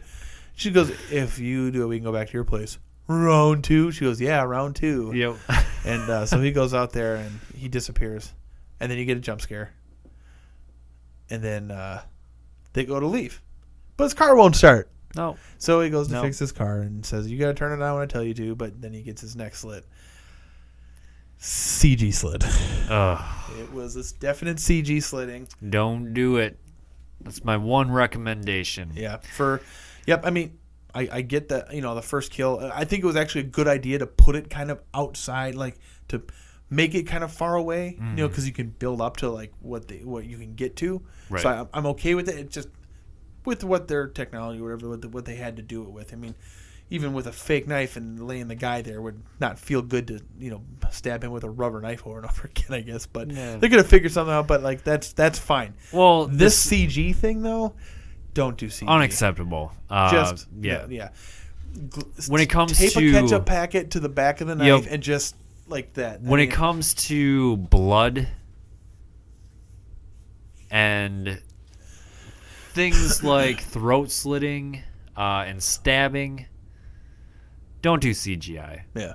She goes, "If you do it, we can go back to your place." Round 2. She goes, "Yeah, round 2." Yep. And so he goes out there and he disappears, and then you get a jump scare, and then they go to leave. But his car won't start. No. So he goes to fix his car and says, you got to turn it on when I tell you to. But then he gets his neck slit. CG slit. It was this definite CG slitting. Don't do it. That's my one recommendation. Yeah. I mean, I get that, the first kill. I think it was actually a good idea to put it kind of outside, like to make it kind of far away, because you can build up to like what you can get to. Right. So I'm okay with it. It's just with what their technology, or whatever, what they had to do it with. I mean, even with a fake knife and laying the guy there would not feel good to stab him with a rubber knife over and over again, I guess. But they're gonna figure something out. But like that's fine. Well, this CG thing though. Don't do CG. Unacceptable. Yeah. When it comes tape to a ketchup packet to the back of the knife and just like that. When it comes to blood and things like throat slitting and stabbing, don't do CGI. Yeah.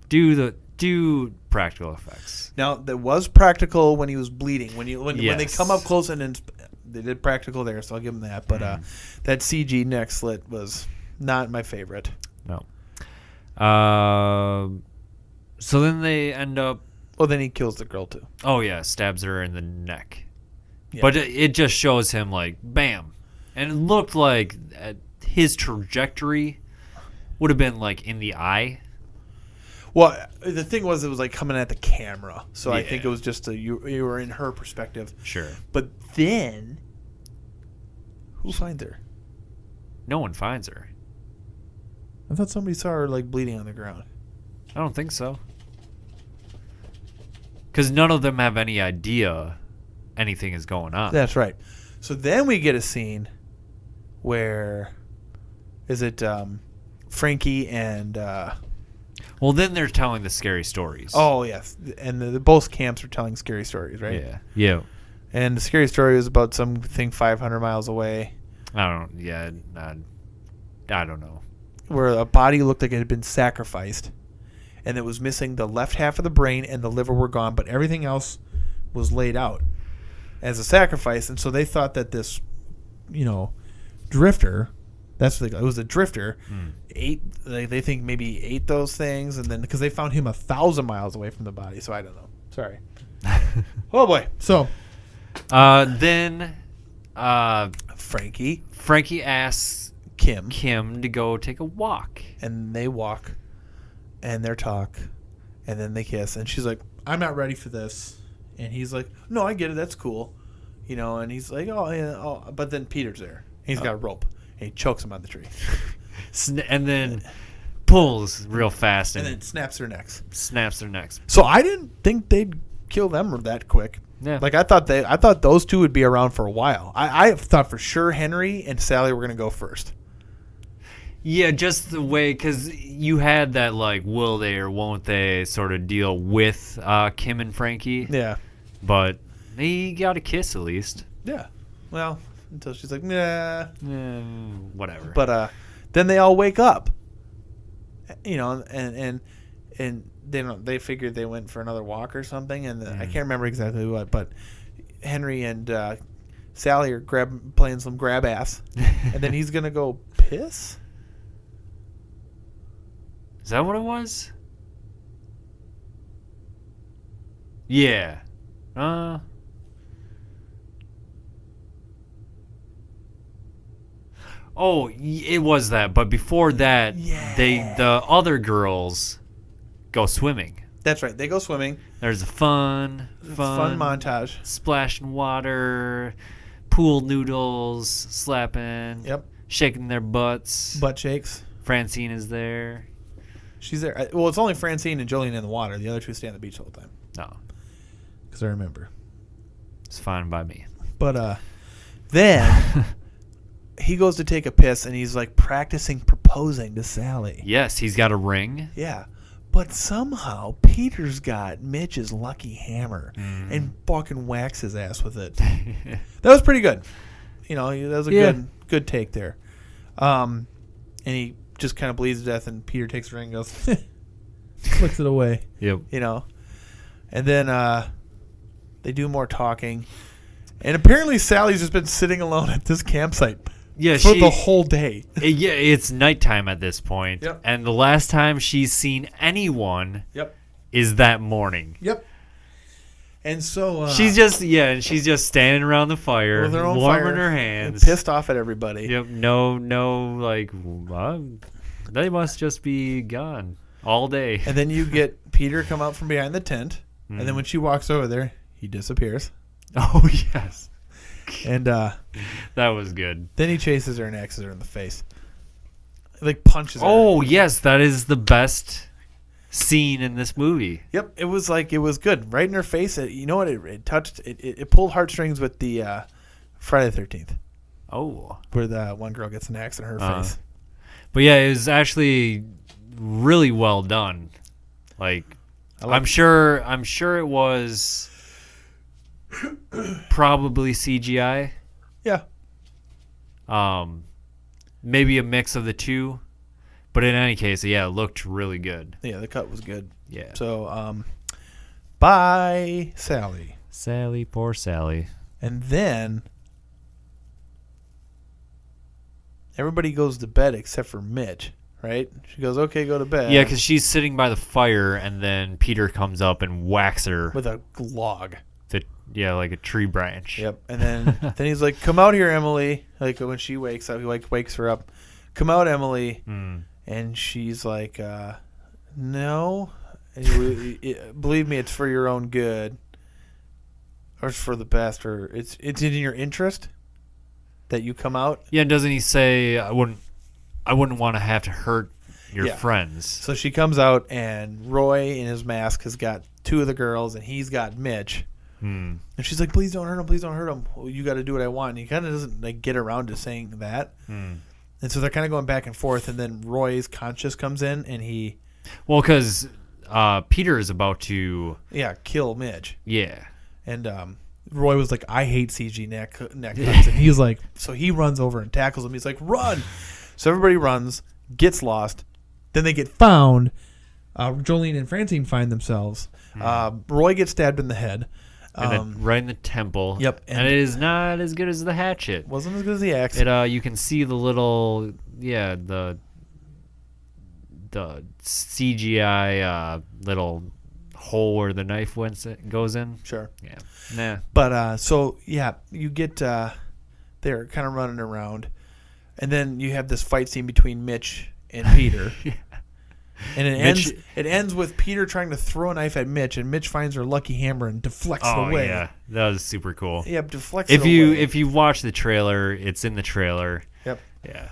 Do practical effects. Now there was practical when he was bleeding. When they come up close and they did practical there, so I'll give them that. But that CG neck slit was not my favorite. No. So then they end up. Well, then he kills the girl too. Oh yeah, stabs her in the neck. Yeah. But it just shows him like bam, and it looked like his trajectory would have been like in the eye. Well, the thing was, it was like coming at the camera, so I think it was just you were in her perspective. Sure. But then, who finds her? No one finds her. I thought somebody saw her like bleeding on the ground. I don't think so. Because none of them have any idea anything is going on. That's right. So then we get a scene where, is it Frankie and... well, then they're telling the scary stories. Oh, yes. And the both camps are telling scary stories, right? Yeah. Yeah. And the scary story was about something 500 miles away. I don't know. Where a body looked like it had been sacrificed. And it was missing the left half of the brain and the liver were gone, but everything else was laid out as a sacrifice. And so they thought that this, drifter, it was a drifter, they think maybe ate those things, and then because they found him 1,000 miles away from the body, so I don't know. Sorry. Oh boy. So then Frankie asks Kim to go take a walk, and they walk, and they talk, and then they kiss, and she's like, "I'm not ready for this," and he's like, "No, I get it. That's cool," and he's like, "Oh, yeah." Oh. But then Peter's there. He's got a rope. And he chokes him on the tree. And then pulls real fast. And then snaps their necks. So I didn't think they'd kill them that quick. Yeah. Like I thought those two would be around for a while. I thought for sure Henry and Sally were going to go first. Yeah, just the way, because you had that like will they or won't they sort of deal with Kim and Frankie. Yeah. But they got a kiss at least. Yeah. Well, until she's like, nah. Whatever. But then they all wake up, and they figured they went for another walk or something, and I can't remember exactly what, but Henry and Sally are playing some grab ass, and then he's gonna go piss. Is that what it was? Yeah. Oh, it was that. But before that, the other girls go swimming. That's right. They go swimming. There's a fun montage. Splashing water, pool noodles, slapping. Yep. Shaking their butts. Butt shakes. Francine is there. She's there. Well, it's only Francine and Jolene in the water. The other two stay on the beach the whole time. No. Because I remember. It's fine by me. But then... he goes to take a piss, and he's, like, practicing proposing to Sally. Yes, he's got a ring. Yeah. But somehow, Peter's got Mitch's lucky hammer and fucking whacks his ass with it. That was pretty good. That was a good take there. And he just kind of bleeds to death, and Peter takes the ring and goes, flicks it away. Yep. And then they do more talking. And apparently Sally's just been sitting alone at this campsite. Yeah, for the whole day. Yeah, it's nighttime at this point. Yep. And the last time she's seen anyone is that morning. Yep. And so she's just standing around the fire, with her own warming fire, her hands, pissed off at everybody. Yep. No, like they must just be gone all day. And then you get Peter come out from behind the tent, and then when she walks over there, he disappears. Oh yes. And that was good. Then he chases her and axes her in the face. Like punches her. Oh yes, that is the best scene in this movie. Yep, it was good right in her face. You know what? It touched. It pulled heartstrings with the Friday the 13th. Oh, where the one girl gets an axe in her face. But yeah, it was actually really well done. Like, I'm sure it was probably CGI. Yeah. Maybe a mix of the two, but in any case, yeah, it looked really good. Yeah, the cut was good. Yeah. So, bye, Sally. Sally, poor Sally. And then everybody goes to bed except for Mitch, right? She goes, okay, go to bed. Yeah, because she's sitting by the fire, and then Peter comes up and whacks her with a log. Like a tree branch. Yep. And then he's like, come out here, Emily. Like when she wakes up, he wakes her up. Come out, Emily. And she's like, no. And believe me, it's for your own good. Or it's for the best. Or it's in your interest that you come out. Yeah, and doesn't he say, I wouldn't want to have to hurt your friends. So she comes out, and Roy in his mask has got two of the girls, and he's got Mitch. And she's like, please don't hurt him. Please don't hurt him. Well, you got to do what I want. And he kind of doesn't get around to saying that. And so they're kind of going back and forth. And then Roy's conscience comes in, and he... Well, because Peter is about to... Yeah, kill Mitch. Yeah. And Roy was like, I hate CG neck cuts. And he's like... So he runs over and tackles him. He's like, run! So everybody runs, gets lost. Then they get found. Jolene and Francine find themselves. Roy gets stabbed in the head. Right in the temple. Yep. And it is not as good as the hatchet. Wasn't as good as the axe. You can see the little, the CGI little hole where the knife goes in. Sure. Yeah. Nah. But, you get, they're kind of running around. And then you have this fight scene between Mitch and Peter. Yeah. And it ends with Peter trying to throw a knife at Mitch, and Mitch finds her lucky hammer and deflects it away. Yeah, that was super cool. Yeah, deflects it away. If you watch the trailer, it's in the trailer. Yep. Yeah.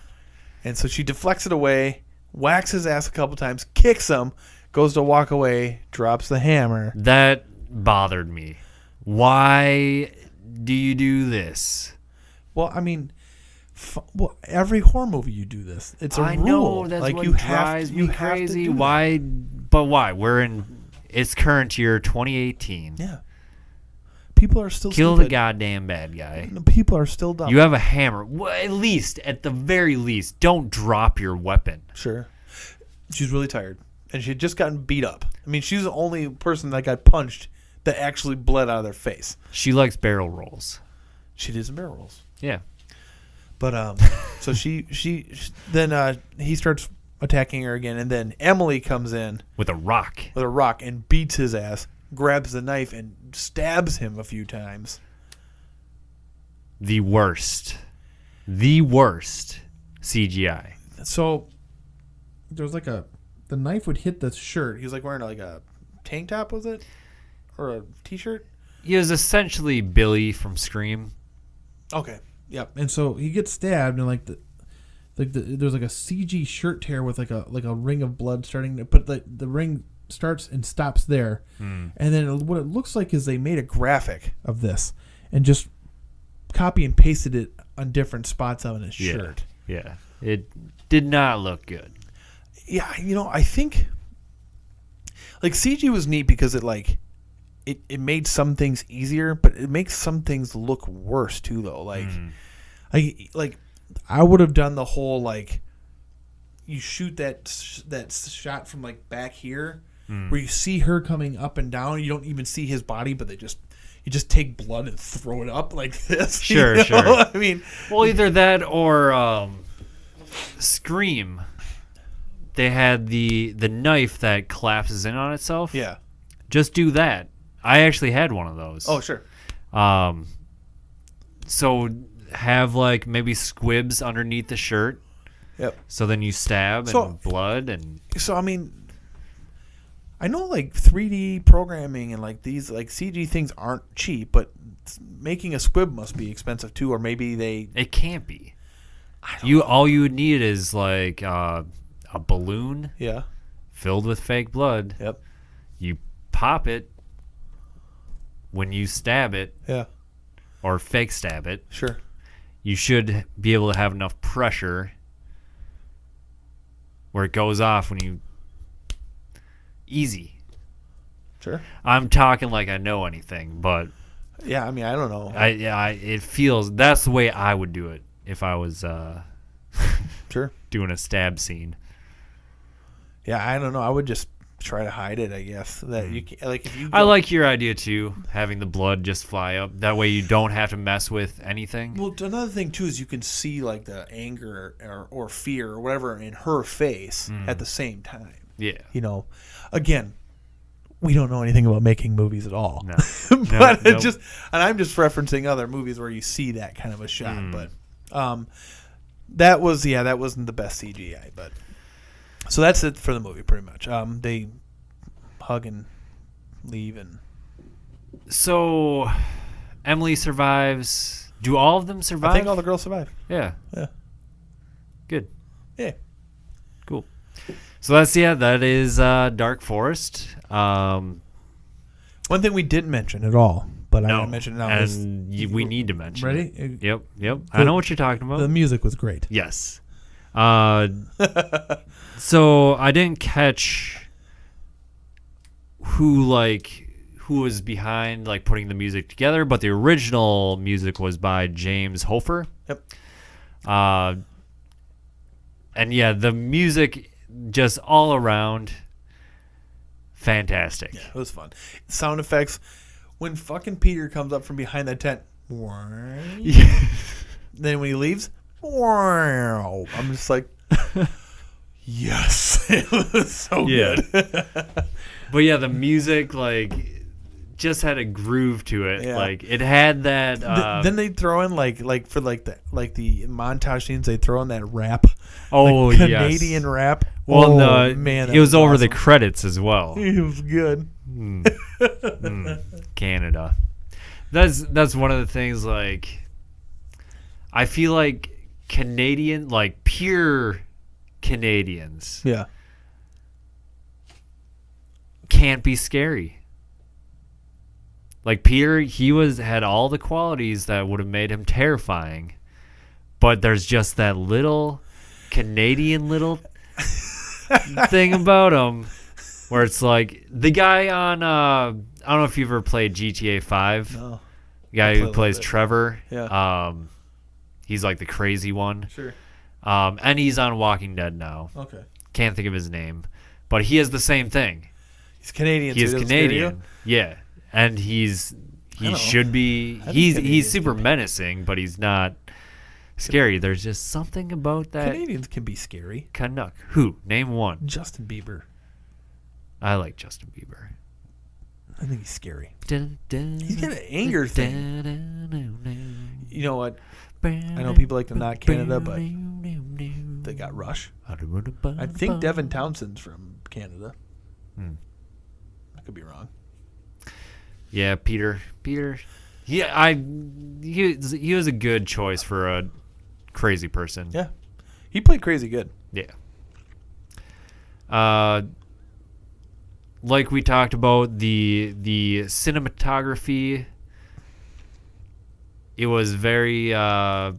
And so she deflects it away, whacks his ass a couple times, kicks him, goes to walk away, drops the hammer. That bothered me. Why do you do this? Well, I mean... every horror movie you do this. It's a rule. I know that's like what drives me crazy. Why? But why? It's current year 2018. Yeah. People are still kill stupid. The goddamn bad guy. People are still dumb. You have a hammer. Well, at the very least, don't drop your weapon. Sure. She's really tired, and she had just gotten beat up. I mean, she's the only person that got punched that actually bled out of their face. She likes barrel rolls. She did some barrel rolls. Yeah. But so she then he starts attacking her again, and then Emily comes in with a rock and beats his ass, grabs the knife and stabs him a few times. The worst CGI. So there's like the knife would hit the shirt. He was like wearing like a tank top, was it, or a t-shirt? He was essentially Billy from Scream. Okay. Yep. And so he gets stabbed, and there's like a CG shirt tear with like a ring of blood starting to, but the ring starts and stops there. And then what it looks like is they made a graphic of this and just copy and pasted it on different spots on his shirt. Yeah. It did not look good. Yeah, I think like CG was neat because it made some things easier, but it makes some things look worse too, though. I would have done the whole you shoot that shot from back here, where you see her coming up and down. You don't even see his body, but you just take blood and throw it up like this. Sure. I mean, well, either that or Scream. They had the knife that collapses in on itself. Yeah. Just do that. I actually had one of those. Oh, sure. So have like maybe squibs underneath the shirt. Yep. So then you stab and blood and. So I mean, I know like 3D programming and like these like CG things aren't cheap, but making a squib must be expensive too, or maybe they. It can't be. All you would need is like a balloon. Yeah. Filled with fake blood. Yep. You pop it when you stab it. Yeah. Or fake stab it. Sure. You should be able to have enough pressure where it goes off when you. Easy. Sure. I'm talking like I know anything, but. Yeah, I mean, I don't know. It feels that's the way I would do it if I was sure doing a stab scene. Yeah, I don't know. I would just try to hide it, I guess. That you can, like if you. I like your idea too, having the blood just fly up. That way you don't have to mess with anything. Well, another thing too is you can see like the anger or fear or whatever in her face at the same time. Yeah. You know, again, we don't know anything about making movies at all. No. But it just, and I'm just referencing other movies where you see that kind of a shot. But that wasn't the best CGI. But so that's it for the movie, pretty much. They hug and leave, and so Emily survives. Do all of them survive? I think all the girls survive. Yeah. Yeah. Good. Yeah. Cool. So that is Dark Forest. One thing we didn't mention at all, but I mentioned it now. And we need to mention. Ready? It. Yep. I know what you're talking about. The music was great. Yes. So I didn't catch who was behind like putting the music together, but the original music was by James Hofer. Yep. And yeah, the music just all around fantastic. Yeah, it was fun. Sound effects when fucking Peter comes up from behind that tent. Yeah. Then when he leaves, I'm just like, yes, it was so good. But yeah, the music like just had a groove to it. Yeah. Like it had that. Then they throw in like for the montage scenes. They throw in that rap. Oh, Canadian rap. Well, man, it was over awesome. the credits as well. It was good. Canada. That's one of the things. Like, I feel like Canadian, like pure Canadians, can't be scary. Like Peter, he had all the qualities that would have made him terrifying, but there's just that little Canadian little thing about him where it's like the guy on I don't know if you've ever played GTA 5. No. The guy who plays Trevor. Yeah. He's like the crazy one. Sure. And he's on Walking Dead now. Okay. Can't think of his name, but he has the same thing. He's Canadian. He is Canadian. Yeah. And he should be. He's super menacing, but he's not scary. There's just something about that. Canadians can be scary. Canuck. Who? Name one. Justin Bieber. I like Justin Bieber. I think he's scary. He's got an anger thing. You know what? I know people like to knock Canada, but they got Rush. I think Devin Townsend's from Canada. I could be wrong. Yeah, Peter. Yeah, he was a good choice for a crazy person. Yeah, he played crazy good. Yeah. Like we talked about, the cinematography, it was very the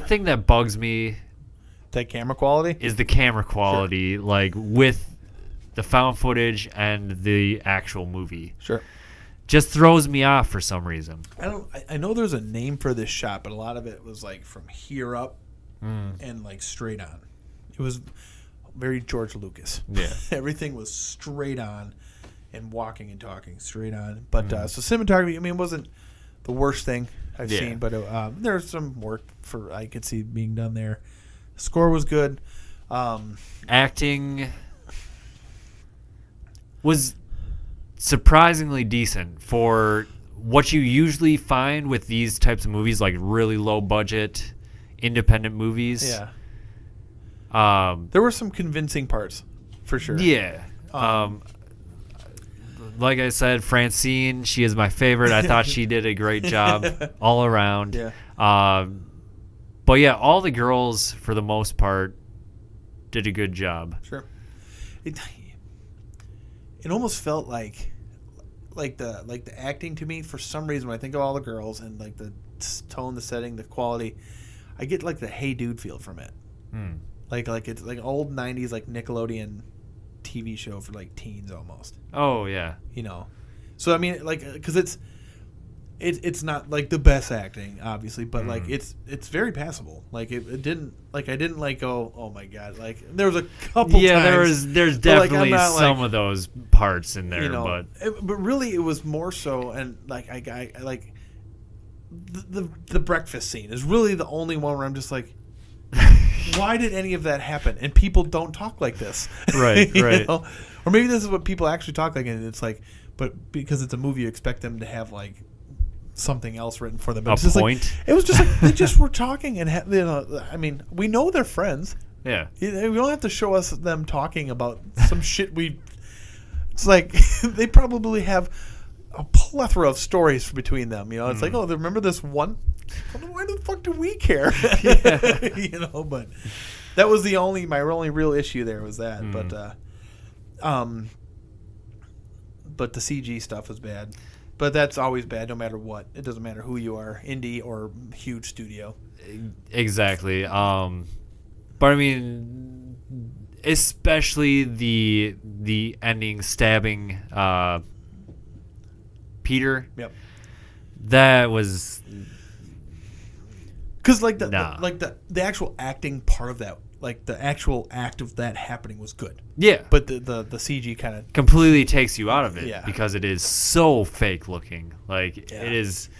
thing that bugs me, that camera quality, is the camera quality. Sure. Like with the found footage and the actual movie. Sure. Just throws me off for some reason. I know there's a name for this shot, but a lot of it was like from here up and like straight on. It was very George Lucas. Yeah. Everything was straight on and walking and talking straight on. But so cinematography, it wasn't the worst thing I've seen, but there's some work I could see being done there. Score was good. Acting, was surprisingly decent for what you usually find with these types of movies, like really low budget independent movies. Yeah. There were some convincing parts, for sure. Yeah. Like I said, Francine, she is my favorite. I thought she did a great job all around. Yeah. But yeah, all the girls, for the most part, did a good job. Sure. It almost felt like the acting to me, for some reason, when I think of all the girls and like the tone, the setting, the quality, I get like the Hey Dude feel from it. Like it's like old 90s like Nickelodeon TV show for like teens almost. Oh yeah. You know. So I mean, like, because it's not like the best acting, obviously, but like it's very passable. Like it didn't, like, I didn't like go, oh my god, like there was a couple times. there's definitely some of those parts in there, but really it was more so, and like I like the breakfast scene is really the only one where I'm just like, why did any of that happen? And people don't talk like this, right? Right. Know? Or maybe this is what people actually talk like, and it's like, but because it's a movie, you expect them to have like something else written for them. But a point. Like, it was just like they just were talking, and I mean, we know they're friends. Yeah. We don't have to show us them talking about some shit It's like they probably have a plethora of stories between them. You know, it's like, oh, remember this one? Why the fuck do we care? Yeah. You know, but that was my only real issue there was that. But the CG stuff was bad. But that's always bad, no matter what. It doesn't matter who you are, indie or huge studio. Exactly. But I mean, especially the ending stabbing Peter. Yep. That was, because like the actual acting part of that, like the actual act of that happening was good. yeah. But the CG kind of completely takes you out of it, Yeah. because it is so fake looking. Like Yeah. it is.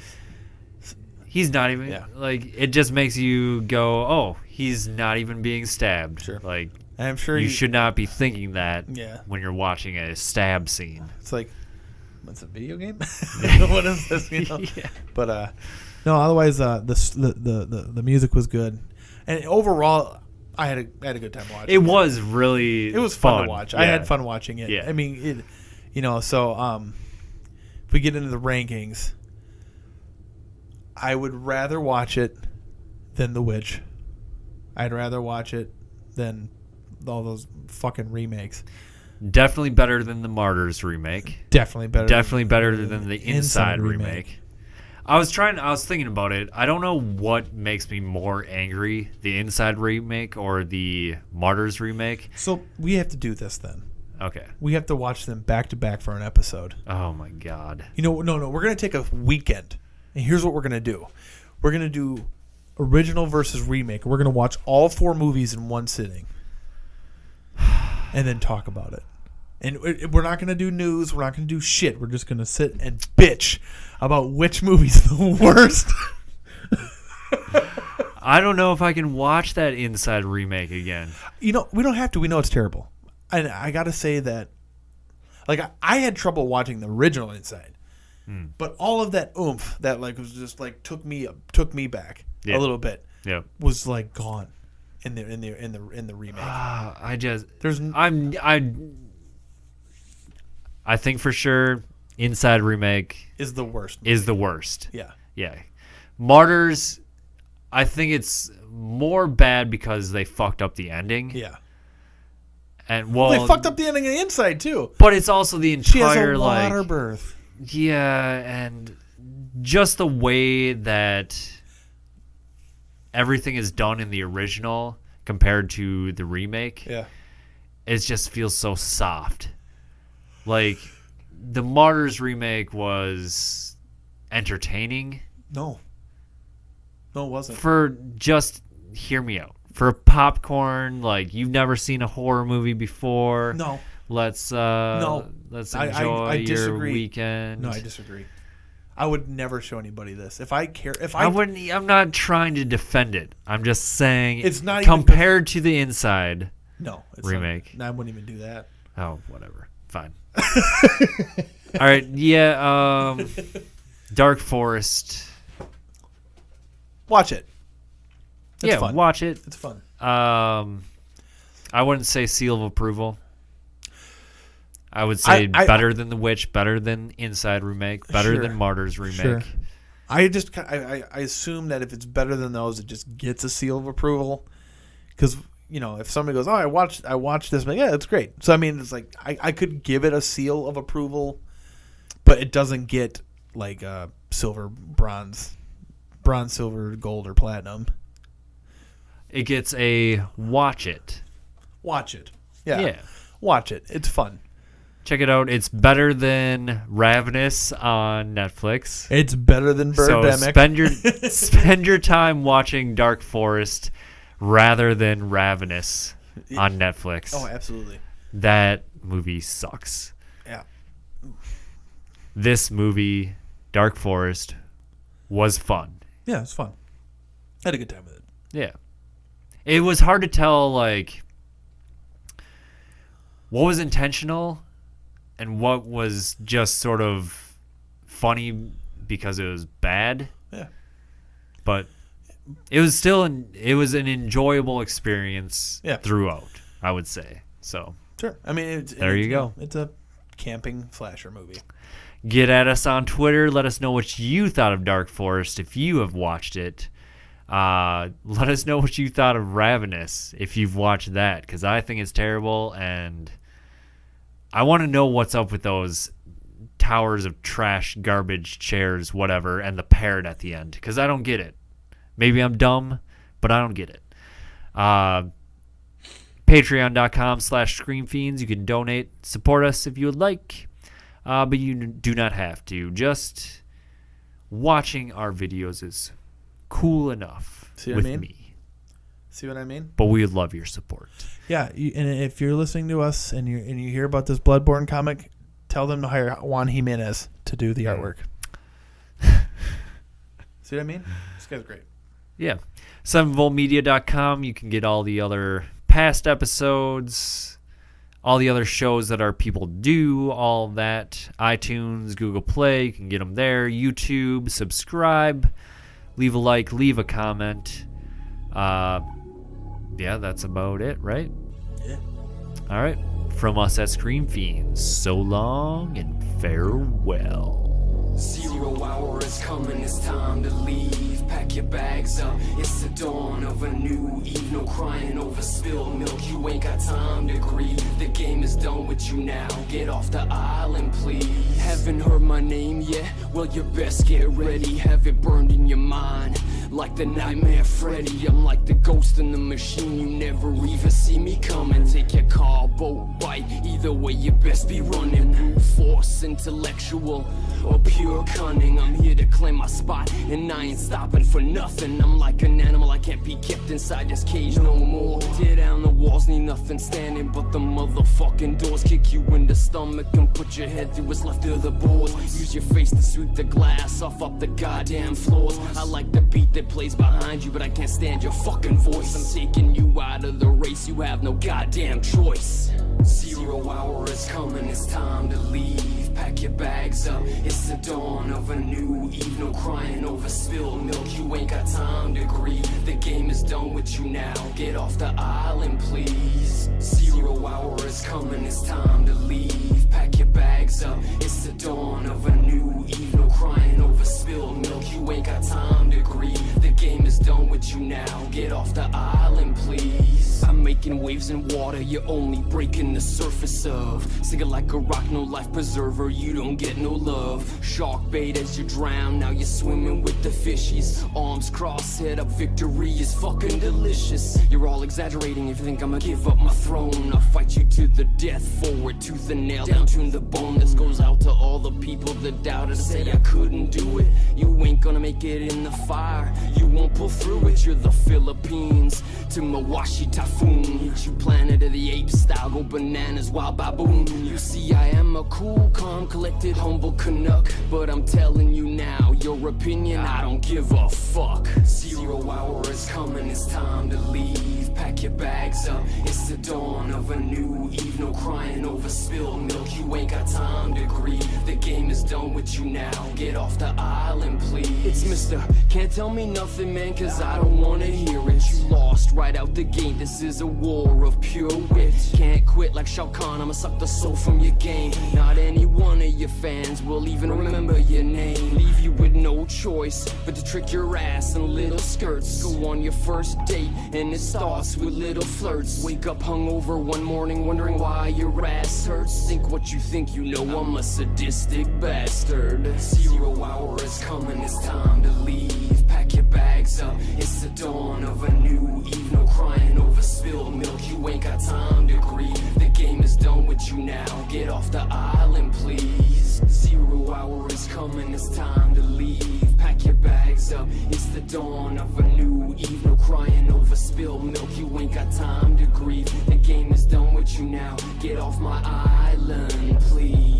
He's not even Yeah. like, it just makes you go, oh, he's not even being stabbed. Sure. Like, I'm sure you should not be thinking that Yeah. when you're watching a stab scene. It's like, what's a video game? What is this? You know? Yeah. But no. Otherwise, the music was good, and overall, I had a good time watching. It was really It was fun to watch. Yeah. I had fun watching it. Yeah. I mean, so if we get into the rankings, I would rather watch it than The Witch. I'd rather watch it than all those fucking remakes. Definitely better than the Martyrs remake. Definitely better. Definitely better than the Inside remake. I was thinking about it. I don't know what makes me more angry, the Inside remake or the Martyrs remake. So we have to do this then. Okay. We have to watch them back to back for an episode. Oh my god. No. We're going to take a weekend. And here's what we're going to do. We're going to do original versus remake. We're going to watch all 4 movies in one sitting. And then talk about it. And we're not going to do news. We're not going to do shit. We're just going to sit and bitch about which movie's the worst. I don't know if I can watch that Inside remake again. We don't have to. We know it's terrible. And I got to say that, like, I had trouble watching the original Inside. But all of that oomph that like was just like took me back a little bit. Yeah. Was like gone in the remake. I think for sure Inside remake is the worst. Yeah. Yeah. Martyrs, I think it's more bad because they fucked up the ending. Yeah. And they fucked up the ending of the Inside too. But it's also the entire, she has a water birth. Yeah, and just the way that everything is done in the original compared to the remake. Yeah. It just feels so soft. Like, the Martyrs remake was entertaining. No, it wasn't. Hear me out. For popcorn, like, you've never seen a horror movie before. No. Let's enjoy your weekend. No, I disagree. I would never show anybody this. I'm not trying to defend it. I'm just saying it's not compared to the Inside remake. Not, I wouldn't even do that. Oh, whatever. Fine. All right. Yeah. Dark Forest. Watch it. It's yeah, fun. watch it. It's fun. I wouldn't say seal of approval. I would say better than The Witch, better than Inside remake, better than Martyrs remake. Sure. I assume that if it's better than those, it just gets a seal of approval. Because if somebody goes, "Oh, I watched this," I'm like, yeah, it's great. So I mean, it's like I could give it a seal of approval, but it doesn't get like silver, bronze, silver, gold, or platinum. It gets a watch it. Watch it. Yeah. Watch it. It's fun. Check it out. It's better than Ravenous on Netflix. It's better than Birdemic. So spend your time watching Dark Forest rather than Ravenous on Netflix. Oh, absolutely. That movie sucks. Yeah. This movie, Dark Forest, was fun. Yeah, it's fun. I had a good time with it. Yeah. It was hard to tell, like, what was intentional and what was just sort of funny because it was bad. Yeah. But it was still an enjoyable experience throughout, I would say. So sure. I mean, there you go. It's a camping slasher movie. Get at us on Twitter. Let us know what you thought of Dark Forest if you have watched it. Let us know what you thought of Ravenous if you've watched that, because I think it's terrible, and I want to know what's up with those towers of trash, garbage, chairs, whatever, and the parrot at the end, because I don't get it. Maybe I'm dumb, but I don't get it. Patreon.com/ScreamFiends. You can donate, support us if you would like, but you do not have to. Just watching our videos is cool enough with me. See what I mean? But we would love your support. Yeah, and if you're listening to us and you hear about this Bloodborne comic, tell them to hire Juan Jimenez to do the artwork. See what I mean? This guy's great. Yeah. 7voltmedia.com. You can get all the other past episodes, all the other shows that our people do, all that. iTunes, Google Play, you can get them there. YouTube, subscribe, leave a like, leave a comment. Yeah, that's about it, right? Yeah. All right. From us at Scream Fiends, so long and farewell. 0 hour is coming, it's time to leave. Pack your bags up, it's the dawn of a new eve. No crying over spilled milk, you ain't got time to grieve. The game is done with you now, get off the island please. Haven't heard my name yet? Well you best get ready, have it burned in your mind like the Nightmare Freddy. I'm like the ghost in the machine, you never even see me coming. Take your car, boat, bike, either way you best be running. Brute force, intellectual, or pure cunning. I'm here to claim my spot, and I ain't stopping for nothing. I'm like an animal, I can't be kept inside this cage no more. Tear down the walls, need nothing standing but the motherfucking doors. Kick you in the stomach and put your head through what's left of the boards. Use your face to sweep the glass off up the goddamn floors. I like the beat that plays behind you, but I can't stand your fucking voice. I'm taking you out of the race, you have no goddamn choice. 0 hour is coming, it's time to leave. Pack your bags up, it's the dawn of a new eve. No crying over spilled milk, you ain't got time to grieve. The game is done with you now, get off the island please. 0 hour is coming, it's time to leave. Pack your bags up, it's the dawn of a new eve. No crying over spilled milk, you ain't got time to grieve. The game is done with you now, get off the island please. I'm making waves in water, you're only breaking the surface of. Sing it like a rock, no life preserver, you don't get no love. Shark bait as you drown, now you're swimming with the fishies. Arms crossed, head up, victory is fucking delicious. You're all exaggerating if you think I'ma give up my throne. I'll fight you to the death, forward tooth and nail, down to the bone. This goes out to all the people that doubted, say I couldn't do it. You ain't gonna make it in the fire, you won't pull through it. You're the Philippines to Mawashi Typhoon. Hit you Planet of the Apes style, go bananas, wild baboon. You see I am a cool, calm, collected, humble Canuck, but I'm telling you now, you're opinion, I don't give a fuck. 0 hour is coming, it's time to leave. Pack your bags up, it's the dawn of a new eve. No crying over spilled milk, you ain't got time to grieve. The game is done with you now, get off the island please. It's Mr. Can't tell me nothing man, cause I don't wanna hear it. You lost right out the gate, this is a war of pure wit. Can't quit like Shao Kahn, I'ma suck the soul from your game. Not any one of your fans will even remember your name. Leave you with no choice but to trick your ass in little skirts. Go on your first date and it starts with little flirts. Wake up hungover one morning wondering why your ass hurts. Think what you think you know, I'm a sadistic bastard. 0 hour is coming, it's time to leave. Pack your bags up, it's the dawn of a new eve. No crying over spilled milk, you ain't got time to grieve. The game is done with you now, get off the island please. 0 hour is coming, it's time to leave. Pack your bags up, it's the dawn of a new eve. No crying over spilled milk, you ain't got time to grieve. The game is done with you now, get off my island please.